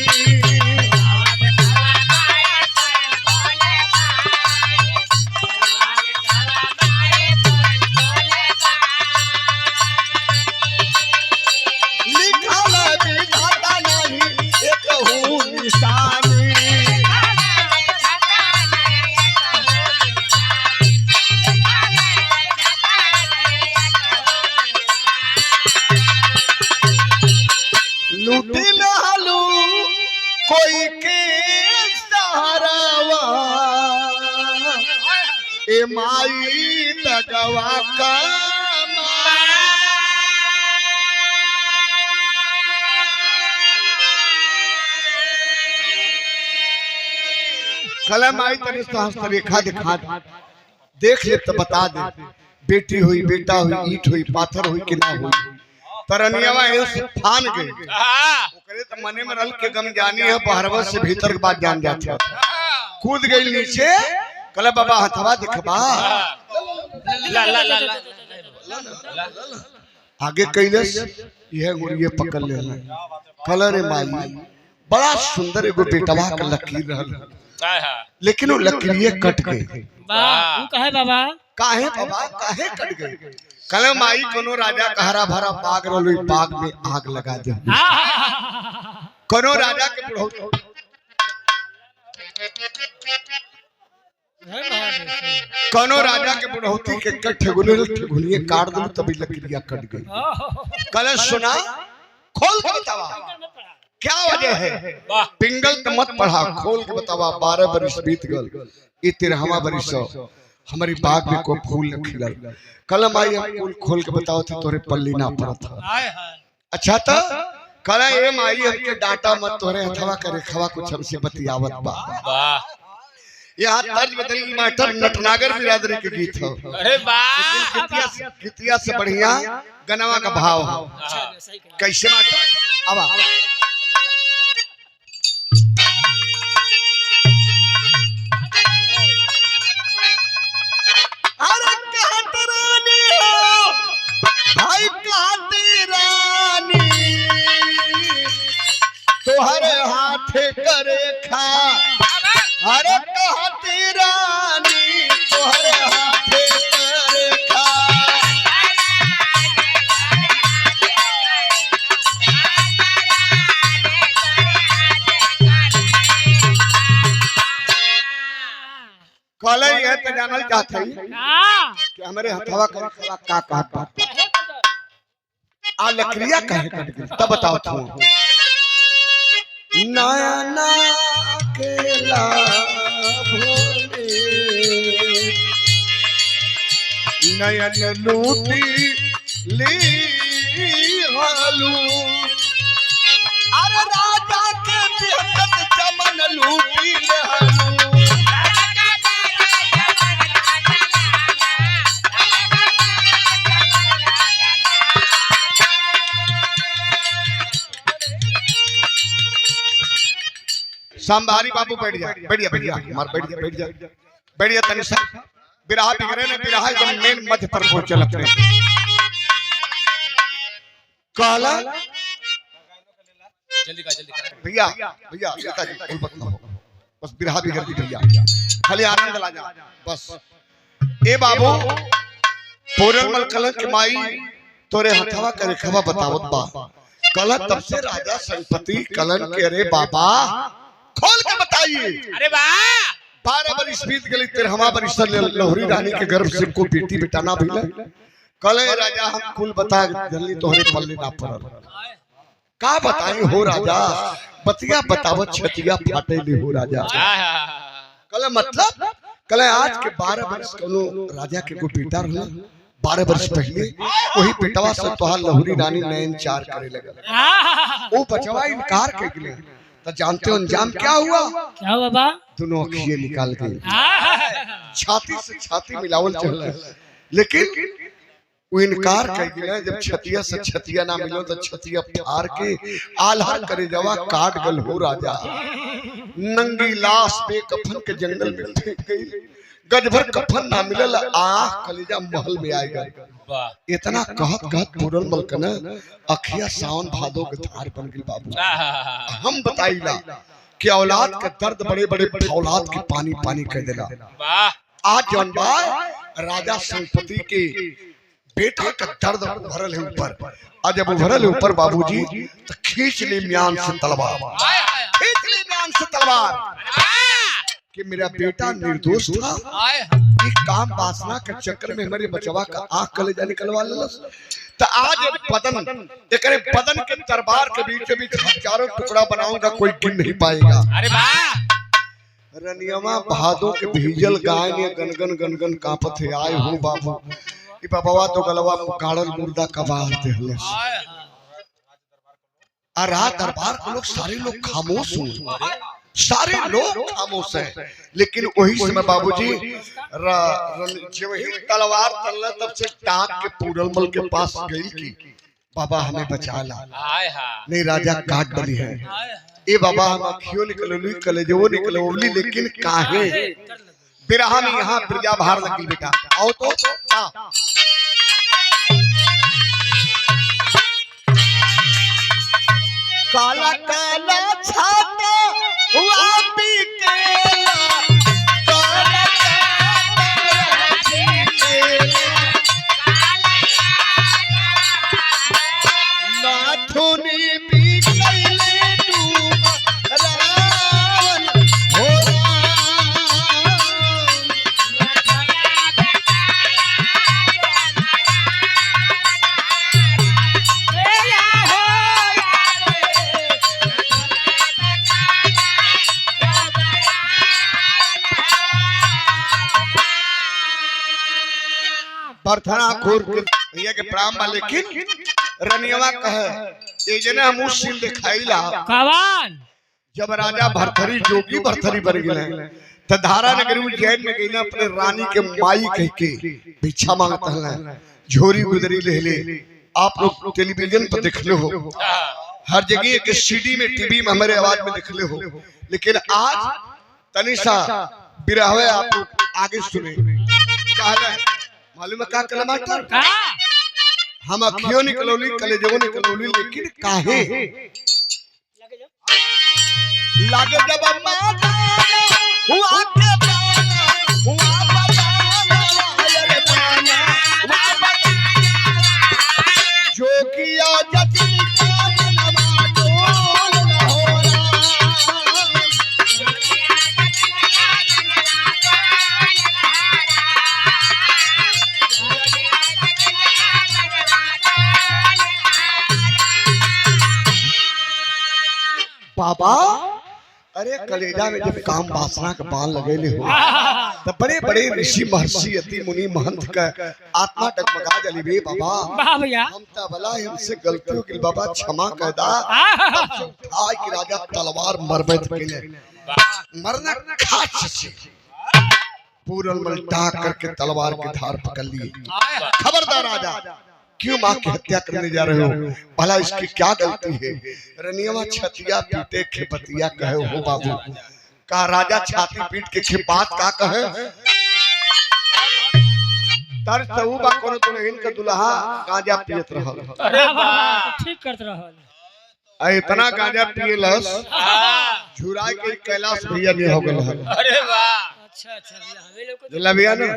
कोई के सहारावा ए माई दगवा का कलम आई तने सहस्त्र रेखा दिखा देख ले तो बता दे। बेटी हुई, बेटा हुई, ईट हुई, पाथर हुई कि ना हुई, तरनियावा ऐसे फान गई ओकरे त मने में रल के गम जानी है, बहरवा से भीतर के बात जान जाती है। कूद गई नीचे, कल बाबा हथवा दिखबा ला ला ला ला आगे कैलस यह गुड़िए पकड़ ले कलर माई बड़ा सुंदर एगो बेटवा का लकीर रहल, लेकिन वो लकीरिए कट गई। वाह काहे बाबा? काहे बाबा काहे कट गई? कल माई कोनो राजा का हरा भरा बाग रहल, बाग में आग लगा दे। कोनो राजा के बुढ़ऊ कोनो राजा के बुढ़ौती के कट ठेगुनिए काट दो तभी लकड़िया कट गई। कल सुना खोल के बतावा क्या वजह है? पिंगल तो मत पढ़ा, खोल के बतावा। 12 बरिस बीत गल, ये 13वां बरिस हमारी बाग में को फूल न खिलल। कलम आई हम फूल खोल के बताओ थे तोरे पल्ली ना पड़त। अच्छा तो कल ए माई हमके डाटा मत, तोरे हथवा करे खवा कुछ हमसे बतियावत बा। यहाँ तर्ज बदली मास्टर नटनागर बिरादरी के गीत हो। अरे वाह, गीतिया से बढ़िया गनवा का भाव हो। कैसे मास्टर? आवा तोहर हाथ करे खा अरे कहती रानी तोहर हाथ करे खा कल ये तो जानल चाहते हैं कि हमारे हथवा करे खवा का कहता आ लकड़िया कहे कट गई तब बताओ तुम नयना अकेला भोले नयन लूटी ली हालू अरे राजा के बिहकत चमन लूटी ले हालू संभारी बाबू बैठ जा बैठ जा मार बैठ जा तनी सा बिरहा बिगड़े ने बिरहा एकदम मेन मध्य पर पहुंचल अपने काला जल्दी कर भैया सीताजी कोई बात ना हो बस बिरहा बिगड़ दी भैया खाली आनंद ला जा बस ए बाबू पूरन मल कलंक के माई तोरे हथवा करे खवा बतावत बा कल तब से राजा संपत्ति कलन के रे बाबा खोल के बताइए अरे वाह 12 बरिस बीत गई 13वां बरिस लहुरी रानी के गर्भ से को बेटी बेटाना भइले कले राजा हम कुल बता जल्दी तोहरे पल्ले ना पड़ल का बताई हो राजा बतिया बतावत छतिया फाटे ले हो राजा कले मतलब कले आज के 12 बरिस कोनो राजा के को बेटा रहला 12 वर्ष पहले वही बेटवा से तोहार लहुरी रानी नयन चार करे लगल वो बचवा इनकार कर गेले तो जानते हो अंजाम क्या हुआ बाबा दोनों अखिए निकाल गई छाती से छाती मिलावल चल लेकिन वो इनकार कर गेले जब छतिया से छतिया ना मिलो तो छतिया फाड़ के आल्हर करे जवा काट गल हो राजा नंगी लाश पे कफन के जंगल में फेंक गई गज भर कफन ना मिलल आंख कलेजा महल में आएगा इतना कहत पूरन मलक न अखिया सावन भादो के धार बन गई बाबू हम बताइला कि औलाद का दर्द बड़े बड़े औलाद के पानी पानी कह देला आज जौन बा राजा संपत्ति के बेटा का दर्द भरल है ऊपर आज जब भरल है ऊपर बाबूजी तो खींच ले म्यान से तलवार कि मेरा बेटा निर्दोष था एक काम वासना के चक्कर में हमारे बचवा का आंख कलेजा निकलवा लेलस तो आज एकरे बदन के दरबार के बीच बीच हजारों टुकड़ा बनाऊंगा कोई गिन नहीं पाएगा अरे वाह रनियमा भादो के भीजल गाय ने गनगन गनगन कांपत है आए हो बाबू ई बाबा तो गलवा मुकाड़ल मुर्दा कबाल देहलस आ रात दरबार के लोग सारे लोग खामोश हुए सारे लोग खामोश हैं लेकिन वही समय बाबूजी जब ही तलवार तल्ला तब से टांग के पूरल मल के पास गई की बाबा हमें बचा ला नहीं राजा काट डली है ए बाबा हम अखियों निकलली कलेजो निकलवली लेकिन काहे बिरहा में यहाँ बिरजा बाहर लगी बेटा आओ तो काला काला छाता हुआ बिकेला काला काला बिकेला नाथुनी बिकेले डूबा रावण हो बर्थना खोर के भैया के प्राण बा लेकिन रनियवा कहे ए जना हम सीन दिखाईला कवान जब राजा भरथरी जोगी भरथरी बन गेले त धारा नगरी उज्जैन में गईना अपने रानी के माई कह के भिक्षा मांगता है झोरी गुदरी ले ले आप लोग टेलीविजन पर देख ले हो हर जगह के सीडी में टीवी में हमारे आवाज में देख ले हो लेकिन आज तनिषा बिरहवे आप लोग आगे सुने कहले मालूम है का कला मास्टर हम अखियों निकलौली कलेजो निकलौली लेकिन काहे लागे जब माता हुआ के पाना हुआ बजाना अरे पाना हुआ बजाना जो किया जतिन का मनवा डोल होरा बाबा अरे कलेजा में जब काम वासना के बाण लगेले हो तब बड़े बड़े ऋषि महर्षि अति मुनि महंत का आत्मा डगमगा जली बे बाबा वाह भैया हम ता भला हमसे गलती हो गई बाबा क्षमा कर दा आज की राजा तलवार मरबैत केने मरना खाच से पूरन मल टाक करके तलवार की धार पकड़ ली खबरदार राजा क्यों माँ की हत्या करने जा रहे हो भला इसकी क्या गलती है रनियवा छतिया पीटे खेपतिया कहे हो बाबू का राजा छाती पीट के खेपात का कहे तर सऊ बा कोनो दुल्हन के दुल्हा गांजा पियत रहल अरे वाह ठीक करत रहल आ इतना गांजा पियलस झुराई के कैलाश भैया ने हो गेल अरे वाह अच्छा अच्छा भैया हमें लोग को जला भैया ना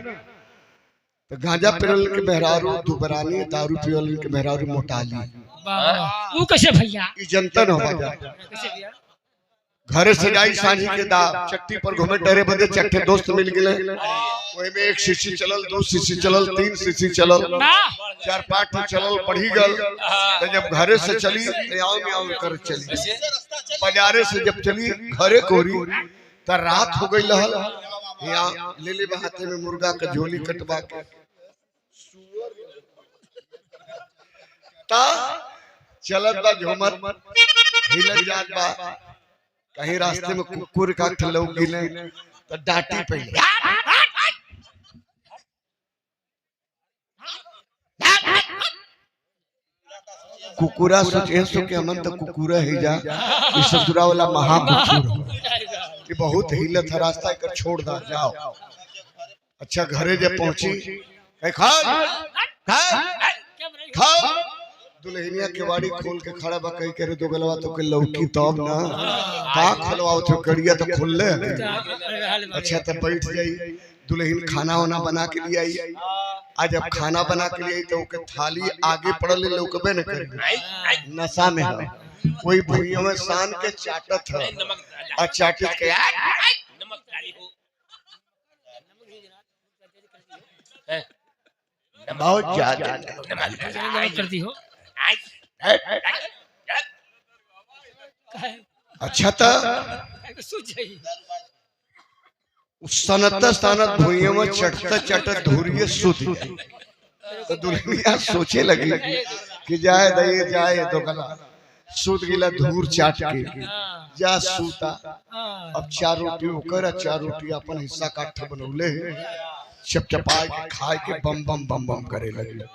तो गांजा पियल के मेहरारू दुबरानी दारू पियल के मेहरारू मोटाली वाह वो कैसे भैया ई जनतन हो बाजा कैसे भैया घरे से जाई सांझी के दा चट्टी पर घूमे डरे बदे चट्टे दोस्त मिल गेले ओए में एक शीशी चलल दो शीशी चलल तीन शीशी चलल चार पांच चलल बढ़ी गल तो जब घरे से चली याव में आव कर चली बाजारे से जब चली घरे कोरी त रात हो गई रहल यहाँ ले ले हाथे में मुर्गा का झोली कटवा के ता चलत बा झुमर हिलत जात बा कहीं रास्ते में कुकुर का ठलौ गिने तो डांटी पहले कुकुरा सोचे सो के हमन तो कुकुरा ही जा इस ससुरा वाला महा कुकुर कि बहुत हिलत है रास्ता कर छोड़ दा जाओ अच्छा घरे जब पहुंची खा दुल्हनिया के वाड़ी खोल के खड़ा बा कहीं करे दो गलवा तो के लौकी तब ना का खलवाओ तो कड़िया तो खोल ले अच्छा तब बैठ जाई दुल्हन खाना वाना बना के लिए आई आज जब खाना बना के लिए आई तो के थाली आगे पड़ल लौकबे न करे नशा में है कोई भुइया में सान के चाटत है और चाटत के नमक डाली हो बहुत ज्यादा नमक करती हो अच्छा था सनत सनत भुइया में चटता चटत धुरिये सुध तो दुल्हनिया सोचे लगी कि जाए दे जाए तो गला सूत गिला धूर चाट के जा सूता अब 4 रोटी होकर 4 रोटी अपन हिस्सा काट बनौले चपचपा के खाए के बम बम बम बम करे लगे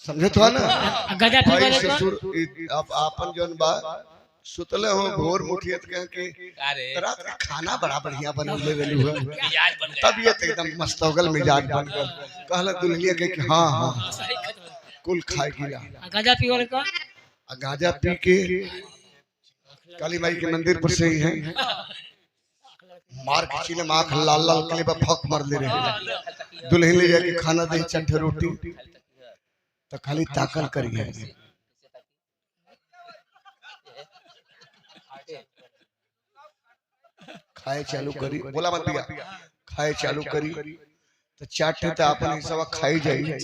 समझे तो ना गजा भाई ससुर अब आपन जन बा सुतले हो भोर मुठियत कह के अरे रात का खाना बड़ा बढ़िया बनौले वेली हुआ मिजाज बन गया तबीयत एकदम मस्त हो गल मिजाज बन गल कहला दुल्हनिया के कि हां हां कुल खाए गिला गजा पीवल का गांजा पी के काली माई के मंदिर पर से ही है मार किसी ने माख लाल लाल के लिए फक मार ले रहे दुल्हन ले जाके खाना दे चट्टे रोटी तो खाली ताकल करिए खाए चालू करी बोला मत दिया खाए चालू करी तो चाटे तो अपन हिसाब खाई जाई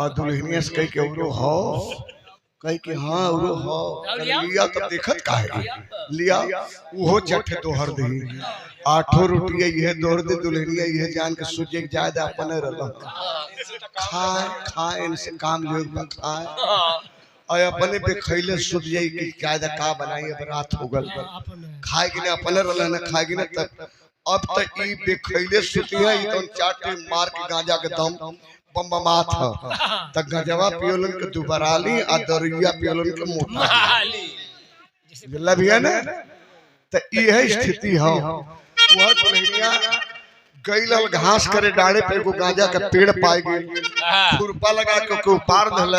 और दुल्हनिया से कह के औरो हो कह के हाँ औरो हो लिया तब देखत काहे लिया वो चट्टे तोहर दे 8 रोटी यह दौड़ दे दुल्हनिया यह जान के सूझे ज्यादा अपन रहल खाए खाए इनसे काम लोग खाए और अपने पे खैले सूझ जाई कि ज्यादा का बनाई अब रात हो गल खाए कि ना अपन रहल ना खाए कि ना तब अब तक ई बेखैले सुती है ई तो चाटे मार के गांजा के दम बम बमात है त गजवा पियोलन के दुबराली आ दरिया पियोलन के मोटा बिल्ला भी है ना त ई है स्थिति है वह दुल्हनिया गईलल घास करे डाड़े पे को गांजा का पेड़ पाए गई खुरपा लगा के उपार धल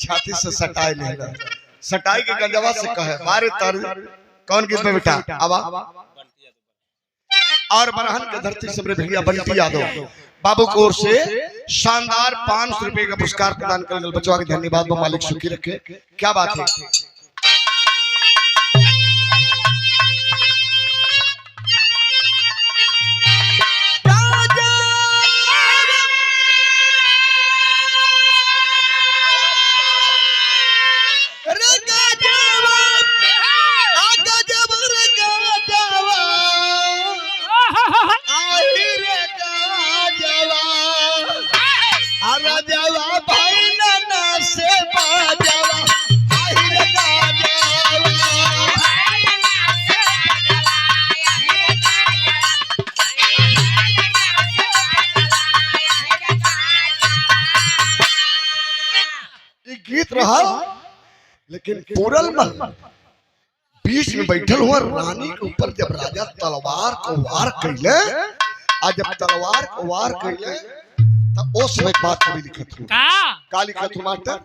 छाती से सटाई ले सटाई के गजवा से कहे मारे तर कौन गीत में बेटा आवा और बरहन के धरती से मेरे भैया बंटी यादव बाबू की ओर से शानदार 500 रुपए का पुरस्कार प्रदान करने बच्चों के धन्यवाद। वो मालिक सुखी रखे। क्या बात है। गीत रहा लेकिन पूरल महल बीच में बैठल हुआ रानी के ऊपर जब राजा तलवार को वार कैले आज जब तलवार को वार कैले तब उस समय बात कभी लिखत हूँ का लिखत हूँ मास्टर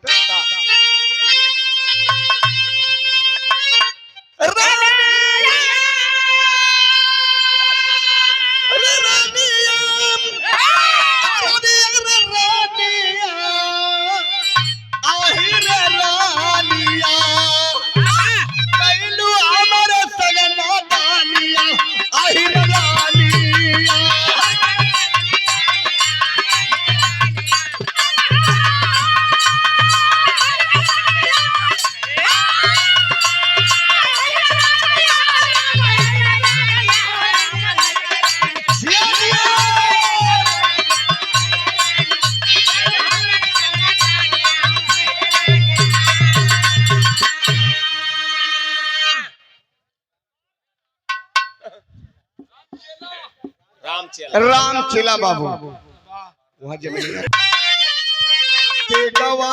राम चेला बाबू वहां जमीन गवा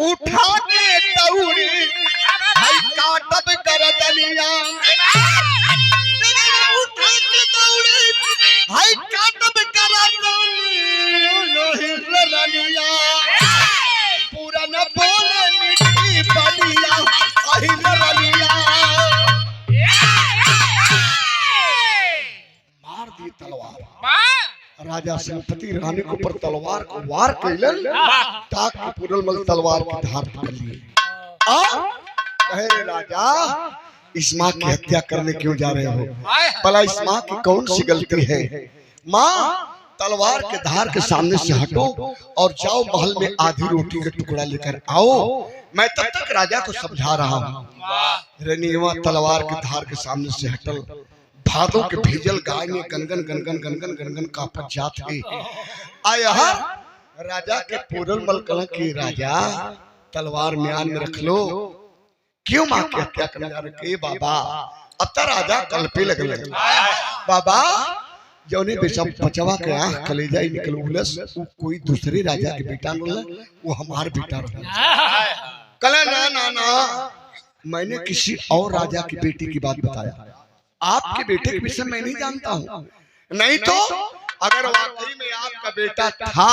उठा के दौड़ी भाई काटब कर दनिया उठा के दौड़ी भाई काटब कर दनिया पूरा न बोले मिठी बनिया अहि रनिया तलवार राजा सेनापति रानी के ऊपर तलवार को वार कैलन ताक के पूरल मल तलवार की धार पकड़ लिए कहे रे राजा इस माँ की हत्या करने क्यों जा रहे हो भला इस माँ की कौन सी गलती है माँ तलवार के धार के सामने से हटो और जाओ महल में आधी रोटी का टुकड़ा लेकर आओ मैं तब तक राजा को समझा रहा हूँ। रनीवा तलवार के धार के सामने से हटल भादों के भीजल गाय में गनगन गनगन गनगन गनगन कापत जात है आया राजा के पूरल मलकल के राजा तलवार म्यान में रख लो क्यों माँ की हत्या करने जा रहे बाबा अब तक राजा कल्पे लगे बाबा जौने बेशब बचवा के आंख कलेजा ही निकल उलस वो कोई दूसरे राजा के बेटा न वो हमार बेटा रहा कला ना ना ना मैंने किसी और राजा की बेटी की बात बताया आपके बेटे के विषय मैं नहीं जानता हूँ नहीं तो अगर वाकई में आपका बेटा था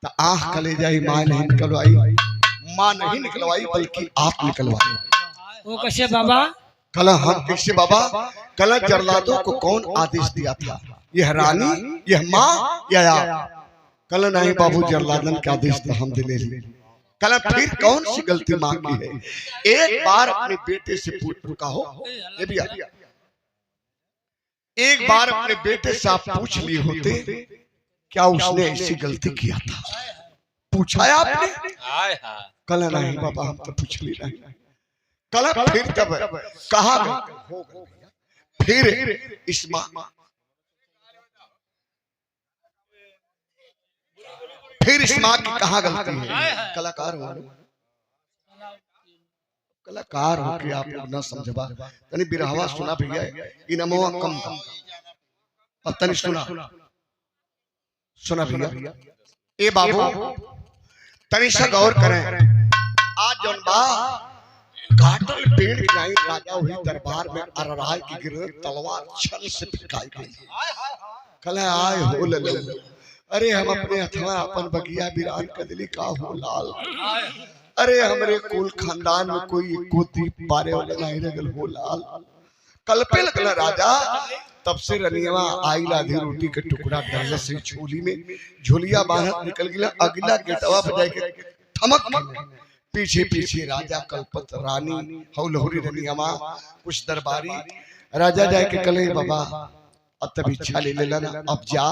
तो आंख कलेजा ही माँ नहीं निकलवाई माँ नहीं निकलवाई बल्कि आप निकलवाई वो कैसे बाबा कल हम कैसे बाबा कल जरलादों को कौन आदेश दिया था यह रानी यह माँ या कल नहीं बाबू जरलादन के आदेश तो हम दिले कल फिर कौन सी गलती माँ की है एक बार अपने बेटे से पूछा हो ये भी एक बार अपने बेटे से आप पूछ लिए होते क्या उसने ऐसी गलती किया था पूछा आपने कल नहीं बाबा हम तो पूछ ली नहीं कल फिर तब कहा फिर इस माँ फिर इस माँ की कहा गलती है कलाकार हो कलाकार हो के आप लोग ना समझबा तनी बिरहवा सुना भैया इनमवा कम अब तनी सुना भैया ए बाबू तनी सा गौर करें आज जौन बा काटल पेड़ गिराई राजा हुई दरबार में अरराय की गिर तलवार छल से फेंकाई गई कल आए हो लल अरे हम अपने हथवा अपन बगिया बिरान कदली का हो लाल अरे हमरे कुल खानदान में कोई कोती पारे वाले नहीं रगल हो लाल। कल पे लगल राजा, तब से रनियवा आई आधी रोटी के टुकड़ा डाल से झोली में, झोलिया बाहर निकल गया। अगला गेटवा बजाए के थमक पीछे पीछे राजा कलपत रानी हौ लहुरी रनियवा कुछ दरबारी। राजा जाए के कले बाबा अब तब इच्छा ले लेला ना, अब जा।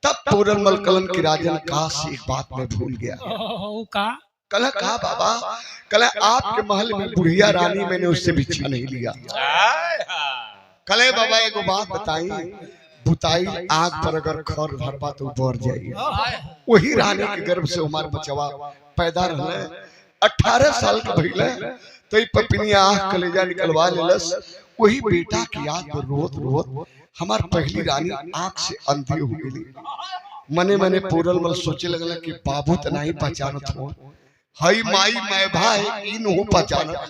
तब पूरन मल कलन की राजन काश एक बात में भूल गया। का कल कहा बाबा, कल आपके महल में बुढ़िया रानी मैंने उससे भिक्षा नहीं लिया। कले बाबा एक बात बताई, बुताई आग पर अगर खर धरबा तो बढ़ जाएगी। वही रानी के गर्भ से हमार बचवा पैदा रहले, 18 साल के भइले तो पपिनी आंख कलेजा निकलवा लेलस। वही बेटा की याद में रोत रोत हमार पहली रानी आंख से अंधी हो गई। मने मने पूरल मल सोचे लगल कि बाबू त नहीं पहचानत हो, हई माई मैं भाई इन हो पहचानत,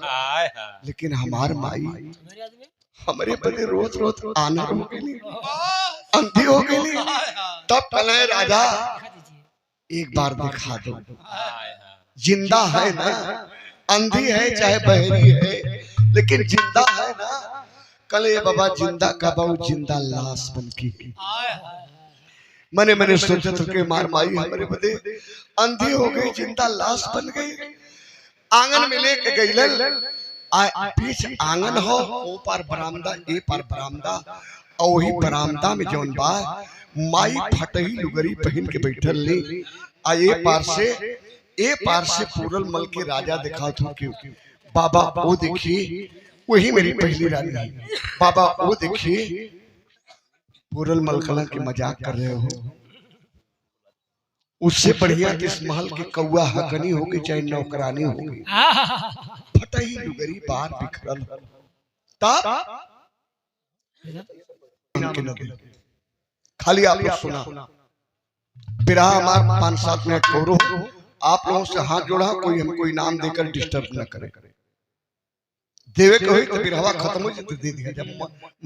लेकिन हमार माई हमारे बड़े रोत रोत आना हो गई, अंधी हो गई। तब कल राजा एक बार दिखा दो, जिंदा है ना, अंधी है चाहे बहरी है लेकिन जिंदा है ना। कल ये बाबा जिंदा का बाबू जिंदा लाश बन की। मने मने सोचे तो के मार माई हमारे बदे अंधी हो गई, जिंदा लाश बन गई। आंगन में लेके गईलन, बीच आंगन हो, ओ पार बरामदा ए पार बरामदा, और वही बरामदा में जौन बा माई फटही लुगरी पहन के बैठल ली। आ ए पार से पूरल मल के राजा दिखा था क्यों बाबा वो देखिए वही मेरी पहली रानी है। बाबा वो देखिए पूरल मल कला के मजाक कर रहे हो, उससे बढ़िया इस महल के कौआ हकनी होगी चाहे नौकरानी होगी, फटही लुगरी बार बिखरल। खाली आप लोग सुना बिरहा हमार 5-7 मिनट करो, आप लोगों से हाथ जोड़ा, कोई हमको इनाम देकर डिस्टर्ब न करे। देवे के होई तो बिरहवा खत्म हो जाते दे दिया, जब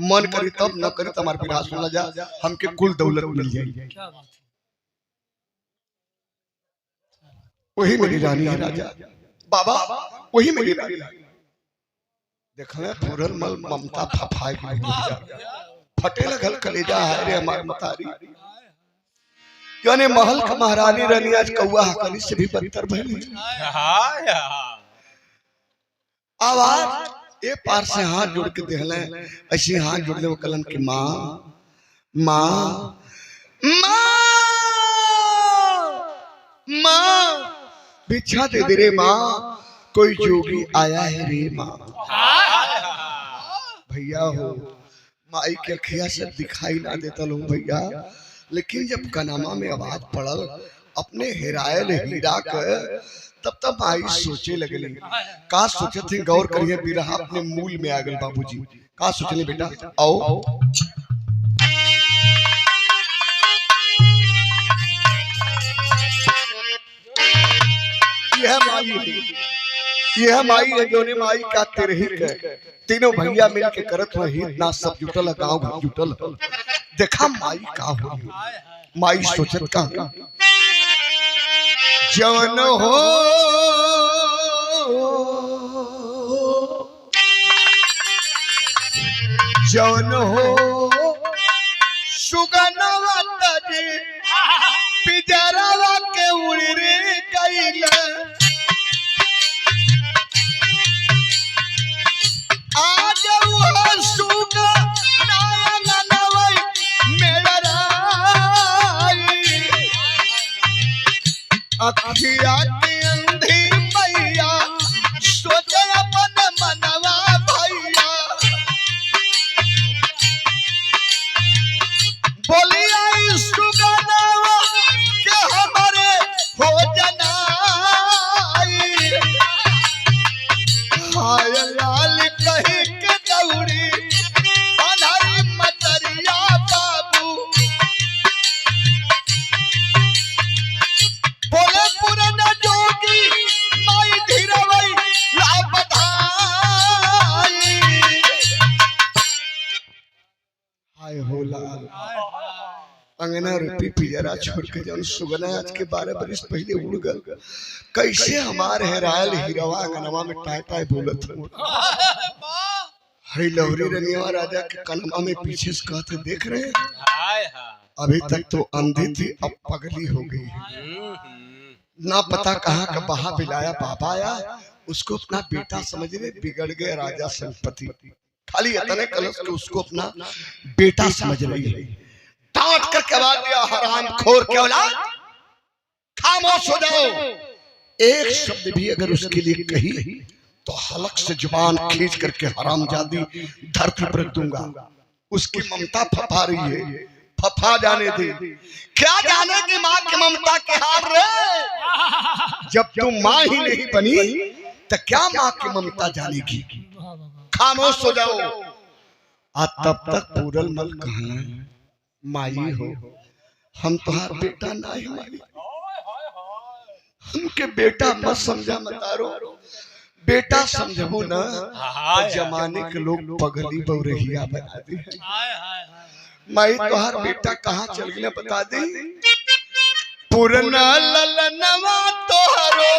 मन करी तब, न करी तो हमार बिरहा सुना जा, हमके कुल दौलत मिल जाएगी। वही मेरी रानी है राजा बाबा, वही मेरी रानी। देखले पूरन मल ममता फफाई फटे लगल कलेजा है रे हमार मतारी। यानी महल का महारानी रानी आज कौआ हकनी से भी बदतर भइली। आवाज ए पार से हाथ जोड़ के देहले, ऐसे हाथ जोड़ दे वो कलन की माँ माँ माँ माँ भिक्षा दे दे रे माँ, कोई जोगी आया है रे माँ। भैया हो माई के अखिया से दिखाई ना देता लो भैया, लेकिन जब कनामा में आवाज पड़ल अपने हेरायल हीरा के, तब माई सोचे लगली। का सोचे थे गौर करिए, बिरहा अपने मूल में आ गए बाबूजी। का सोचले बेटा, आओ यह माई है जो ने माई का तेरे ही के तीनों भैया मिल के करत हो हित ना सब जुटल गांव घर जुटल। देखा माई का हो, माई सोचत का जवन हो जवन हो सुगनवा तजे पिजरावा के उड़ी रे गइल। आज वो सुगनवा नवई मेरा अखिया की अंधी मैया सोचे अपन मनवा भैया। बोलिया सुगनवा के हमारे हो जनाई, हाय लाल कही के दौड़ी अनारी मतरिया बाबू। बोले पुरना जो अंगना रूपी पिजरा छोड़ के जौन सुगना आज के 12 बरस पहले उड़ गल, कैसे हमारे हेरायल हीरवा अंगनवा में टाय टाय बोलत है। लवरी रनिया राजा के कनमा में पीछे से कहते देख रहे हैं, हाय हाय अभी तक तो अंधी थी अब पगली हो गई है। ना पता कहाँ का बहा बिलाया बाबा आया, उसको अपना बेटा समझ रहे, बिगड़ गए राजा संपत्ति, खाली इतने कलश के उसको अपना बेटा समझ रही है। डांट कर कहा दिया, हराम खोर के औलाद खामोश हो जाओ, एक शब्द भी अगर उसके लिए कही तो हलक से जुबान खींच करके हरामजादी धरती पर रख दूंगा। उसकी ममता फफा रही है, फफा जाने दे, क्या जाने की माँ की ममता के हार रे। जब तुम माँ ही नहीं बनी तो क्या माँ की ममता जानेगी। खामोश हो जाओ। आज तब तक पूरल मल कहना माई हो, हम तुम्हारा बेटा ना ही माई, हमके बेटा मत समझा मतारो, बेटा समझबो ना तो जमाने के लोग पगली बौरहिया बना दी है। माई तोहार बेटा कहाँ चल गया बता दे। पुरना ललनवा तोहरो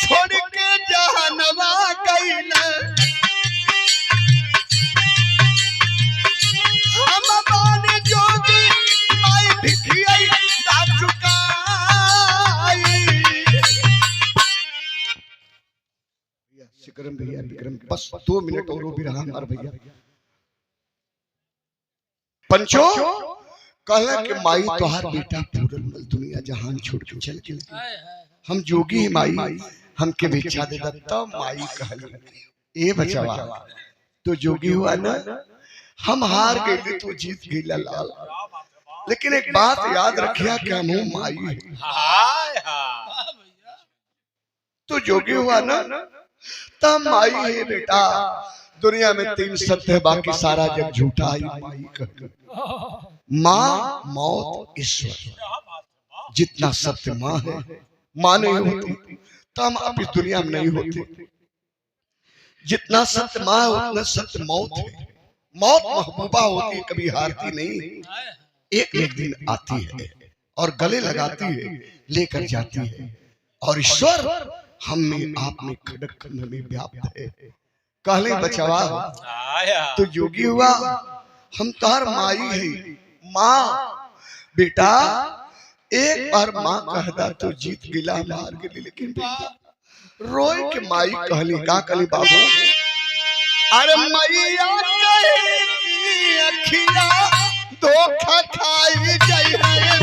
छोड़ के जहानवा गइला, हम बाने जोगी माई भिखियाई दा चुकाई। विक्रम भैया विक्रम, बस 2 मिनट और भी रहा हमार भैया। पंचो कहला कि माई तोहार बेटा पूरन मल दुनिया जहान छोड़ के चल गए, हम जोगी माई हमके भिक्षा दे दा। तब माई कहली ए बचवा तो जोगी हुआ ना, हम हार गए तो जीत गई लाल, लेकिन एक बात याद रखिया कि हम माई है। तो जोगी हुआ ना तब माई है बेटा। दुनिया में 3 सत्य है, बाकी सारा जग झूठा है। माई कहती माँ मौत ईश्वर, जितना सत्य माँ है माँ नहीं होती तो हम अब इस दुनिया में नहीं होते। जितना सत्य माँ है उतना सत्य मौत है। मौत महबूबा होती है, कभी हारती नहीं, एक दिन आती है और गले लगाती है, लेकर जाती है। और ईश्वर हम में आप में खड़क खंड में व्याप्त है। कहले बचवा तो योगी हुआ, हम तोहर माई है। माँ बेटा एक बार माँ कहदा तो जीत गिला मार गली, लेकिन बेटा रोए के माई कहली का कहली बाबू, अरे मैया कही अखिया धोखा खाई जाई है।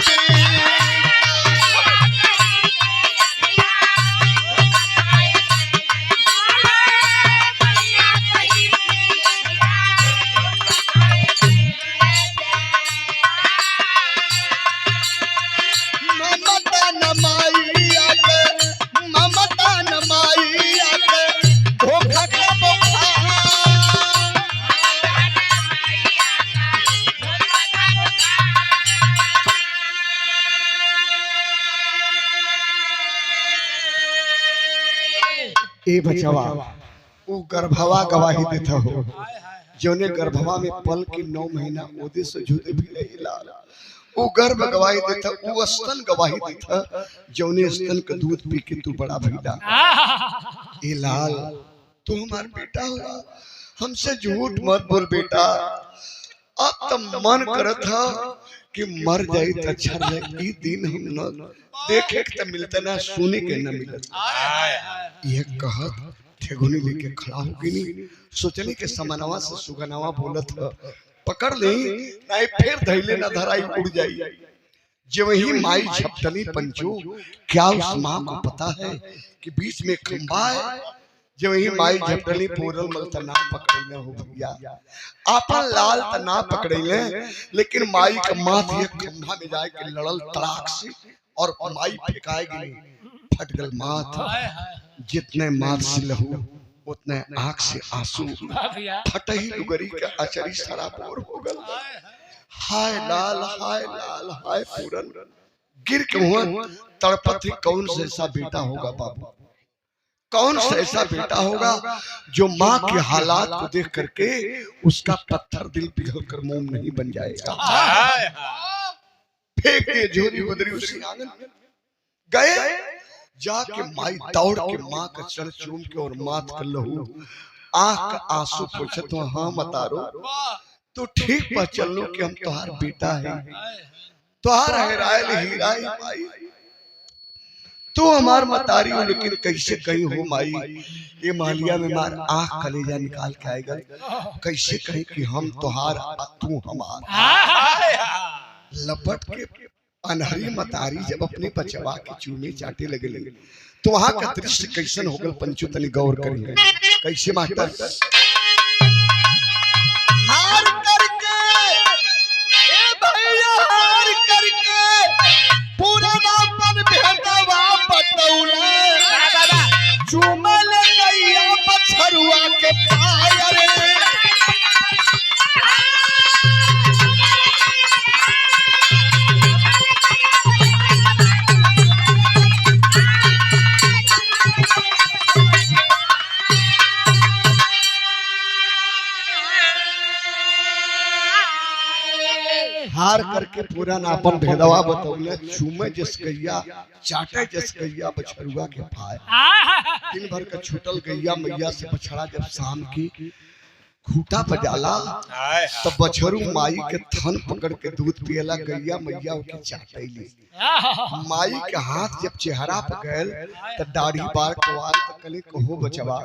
ए बचवा वो गर्भवा गवाही देता हो, जोने गर्भवा में पल के 9 महीना ओदे से जुदे भी नहीं लाल, वो गर्भ गवाही देता, वो स्तन गवाही देता, जोने स्तन का दूध पी के तू बड़ा भइला। ए लाल तू हमार बेटा हुआ, हमसे झूठ मत बोल बेटा। अब तो मन करत था कि मर जाई तो अच्छा रहे, ई दिन हम न देखे के तो मिलता ना, सुने के न मिलत। ये कहत ठेगुनी लेके खड़ा हो गई, सोचने के समानवा से सुगनवा बोलत पकड़ ले नहीं फिर धैले न धराई उड़ जाई। जब वही माई झपटली पंचो, क्या उस माँ को पता है कि बीच में खंभा है। जब वही माई झपटली पूरल मल तना पकड़ले हो भैया, आपन लाल तना पकड़ले, लेकिन माई का माथ ये खंभा में जाए के लड़ल तड़ाक से और माई फेंकाए गई, फट गल माथ। जितने माथ से लहू उतने आंख से आंसू, फटही लुगरी का अचरी सराबोर हो गल। हाय लाल हाय लाल हाय पूरन, गिर के हुआ तड़पत ही। कौन सा ऐसा बेटा होगा बाबू, कौन सा ऐसा बेटा होगा जो माँ के हालात को देख करके उसका पत्थर दिल पिघल कर मोम नहीं बन जाएगा। फेंक के झोरी बदरी उसी आंगन में गए। जाके माई दौड़ के माँ का चरण चूम के और माथ कर लहू आंख का आंसू पूछे तो हाँ मतारो तो ठीक पर चल लो कि हम तुम्हार बेटा है, तुहार हेरायल हीरा है माई, तो हमार मतारी हो लेकिन कैसे कहीं हो माई। ये मालिया में मार आंख कलेजा निकाल के आएगा, कैसे कहीं कि हम तुहार तू हमार। लपट के अनहरी मतारी जब अपने बचवा के चूमे चाटे लगे तो वहां का दृश्य कैसन होगल पंचो तनी गौर करिए। कैसे मास्टर हार करके ए भैया हार करके पूरा नापन भेदवा बतौले चूमल गैया बछरुआ के पाय रे। हार करके पूरा नापन भेदवा बतौले चूमे जस गैया चाटे जस गैया बछरुआ के पाए। दिन भर का छूटल गैया मैया से बछड़ा जब शाम की खूटा बजाला तब बछरू माई के थन पकड़ के दूध पियला, गैया मैया के चाटैली। माई के हाथ जब चेहरा पर गयल त दाढ़ी बार कवाल त कले कहो बचवा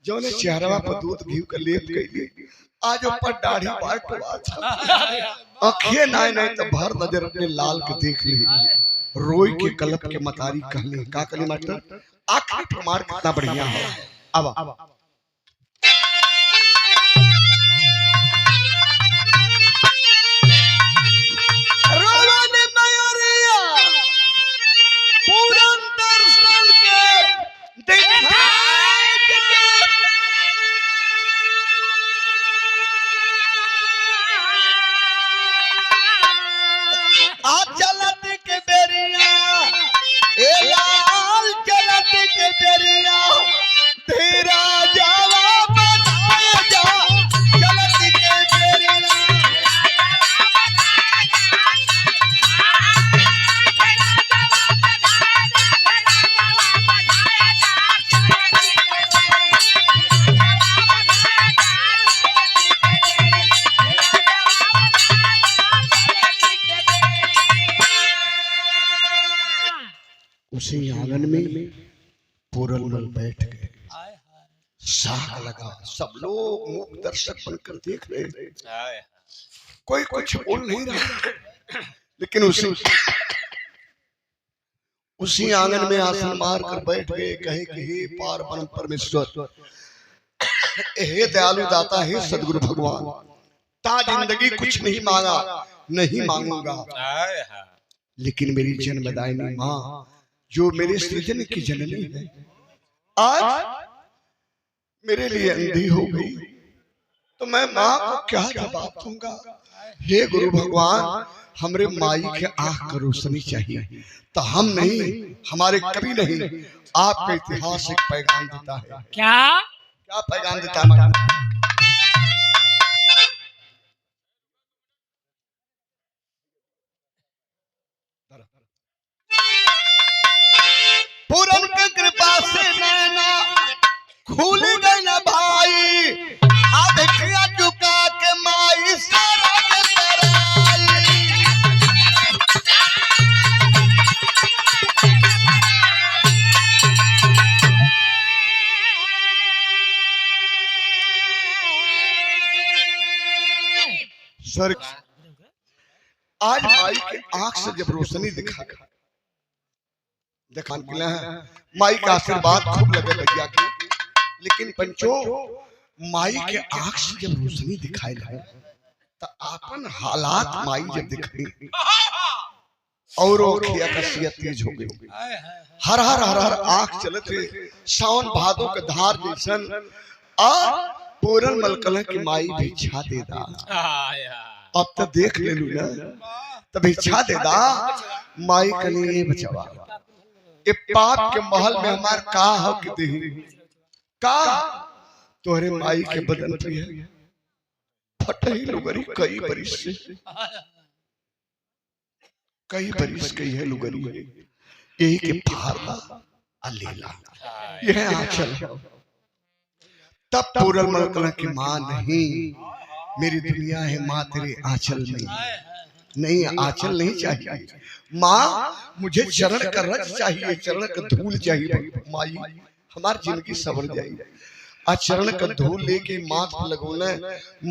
जौने चेहरा पर दूध घी के लेप गईली आज ऊपर दाढ़ी बार कवाल अखिए नाय नहीं तो भर नजर अपने लाल के देख ली। रोई के कलप के मतारी कहले का कहले मास्टर आखिरी प्रमाण कितना बढ़िया है। अब उसी आंगन में पूरनमल बैठ गए, साग लगा, सब लोग मूक दर्शक बनकर देख रहे थे। कोई कुछ बोल नहीं रहा लेकिन उसी आंगन में आसन मार कर बैठ गए। कहे कि हे पार ब्रह्म परमेश्वर, हे दयालु दाता, हे सदगुरु भगवान, ता जिंदगी कुछ नहीं मांगा नहीं मांगूंगा, लेकिन मेरी जन्मदायिनी माँ जो मेरे सृजन की जननी है आज मेरे लिए अंधी हो गई तो मैं माँ को क्या जवाब दूंगा। हे गुरु भगवान, हमरे माई के आंख का रोशनी चाहिए, तो हम नहीं, हमारे कभी नहीं, आपका इतिहास एक पैगाम देता है। क्या क्या पैगाम देता है? पूरन के कृपा से नैना खुल गई ना भाई, अब किया चुका के माई सारा सर। आज माई की आंख से जब रोशनी दिखा निकला है, माई का आशीर्वाद खूब लगे भैया की, लेकिन पंचो माई के आंख से जब रोशनी दिखाई लगे तो अपन हालात माई जब दिखाई और खिया का सिया तेज हो गई। हर हर हर हर आंख चलते सावन भादों के धार जैसन आ पूरन मलकल की माई भिक्षा दे दा। अब तो देख ले लू ना, तो भिक्षा दे दा माई कली बचवा। ये पाप के महल में हमार का हो कि देही का तोहरे माई के बदन पे है फटही लोगरी कई बरिस से कई बरिस कई है लुगरी है यही के फारदा अलेला यह आंचल तब पूरन मलकला की मां नहीं मेरी दुनिया है मां तेरे आंचल में नहीं आंचल नहीं चाहिए माँ मुझे चरण का रस चाहिए चरण का धूल चाहिए माई हमारी जिंदगी सवर जाए आज चरण का धूल लेके माथ पर लगोले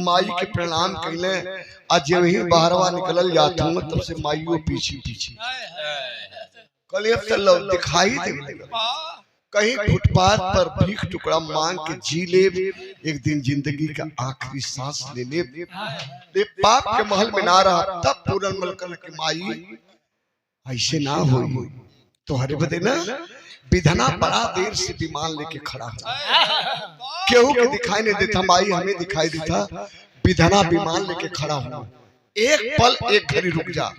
माई के प्रणाम कैले आज जब ही बाहरवा निकल जाता हूँ तब से माई वो पीछे पीछे कल दिखाई दे कहीं फुटपाथ पर भीख टुकड़ा मांग के जी ले एक दिन जिंदगी का आखिरी सांस ले ले पाप के महल में ना रहा तब पूरन मलकल की माई ऐसे ना हो तो हरे बदे ना विधना बड़ा देर से विमान लेके खड़ा है केहू के दिखाई नहीं देता माई हमें दिखाई देता विधना विमान लेके खड़ा हो एक पल एक घड़ी रुक जा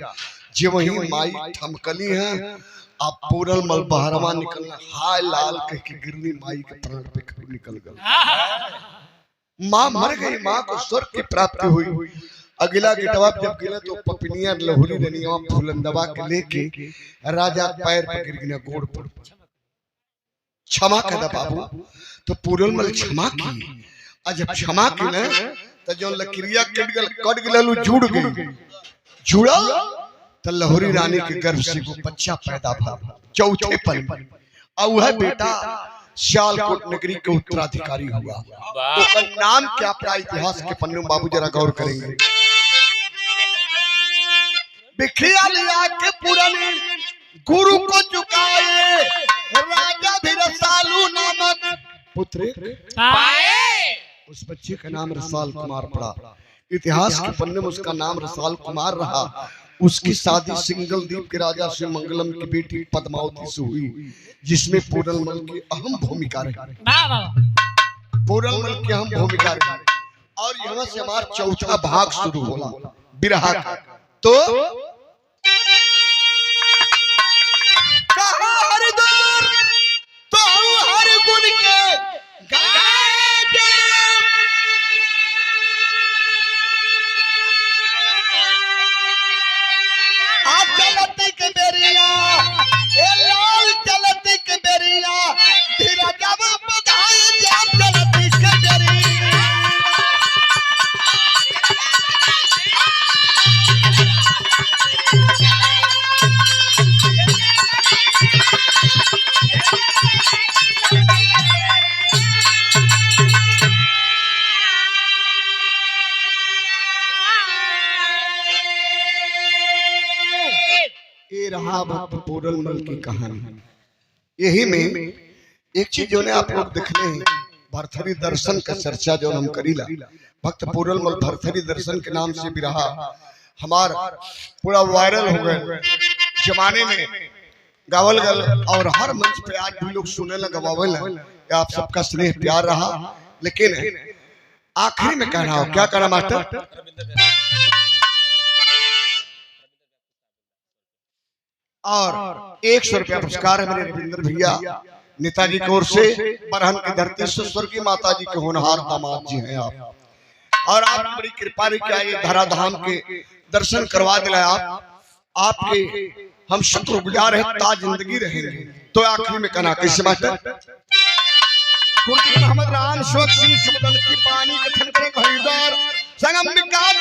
जो वही माई थमकली है आप पूरन मल बहरवा निकलना हाय लाल कह के गिरनी माई के प्राण पे खड़ी निकल गई माँ मर गई माँ को स्वर्ग की प्राप्ति हुई अगला गिटवा जब गिला तो पपनिया लहुरी रनिया फूलन दबा के लेके राजा पैर पे गिर गया गोड़ पर क्षमा कर बाबू तो पूरन मल क्षमा की आज जब क्षमा की ना तो जो लकड़िया कट गलू जुड़ गई जुड़ा तो लहुरी रानी के गर्भ से वो बच्चा पैदा हुआ चौथे पल में और वह बेटा सियालकोट नगरी के उत्तराधिकारी हुआ उसका नाम क्या पड़ा इतिहास के पन्नों बाबू जरा गौर करेंगे बिखरिया लिया के पुरानी गुरु को चुकाए राजा भी रसालू नामक पुत्र पाए उस बच्चे का नाम रसाल कुमार पड़ा इतिहास के पन्ने में उसका नाम रसाल कुमार रहा उसकी शादी सिंगल द्वीप के राजा से मंगलम की बेटी पद्मावती से हुई जिसमें पूरनमल की अहम भूमिका रही पूरनमल की अहम भूमिका रही और यहाँ से हमारा चौथा भाग शुरू होला बिरहा का तो कहा हर दूर तो हर गुण के चलते के बेरिया ए लाल चलते के बेरिया धीरा जब बधाई जाम चलते के बेरिया ये रहा भक्त पूरनमल की कहानी यही में एक चीज जो ने आप लोग देखले हैं भरथरी दर्शन का चर्चा जो हम करीला भक्त पूरनमल भरथरी दर्शन के नाम से भी रहा हमार पूरा वायरल हो गए जमाने में गावल गल और हर मंच पे आज भी लोग सुने लगा गवावल आप सबका स्नेह प्यार रहा लेकिन आखिरी में कहना हो क्या कहना मास्टर और 100 रुपया पुरस्कार है मेरे रविंद्र भैया नेताजी की ओर से बरहन की धरती से स्वर्गीय माता जी के होनहार दामाद जी हैं आप और आप बड़ी कृपा रही क्या ये धराधाम के दर्शन करवा दिलाए आपके हम शुक्रगुजार हैं ता जिंदगी रहेंगे तो आखिरी में कहना कैसे मास्टर मोहम्मद राम शोक सिंह सुमदन की पानी कथन करे हरिद्वार संगम विकास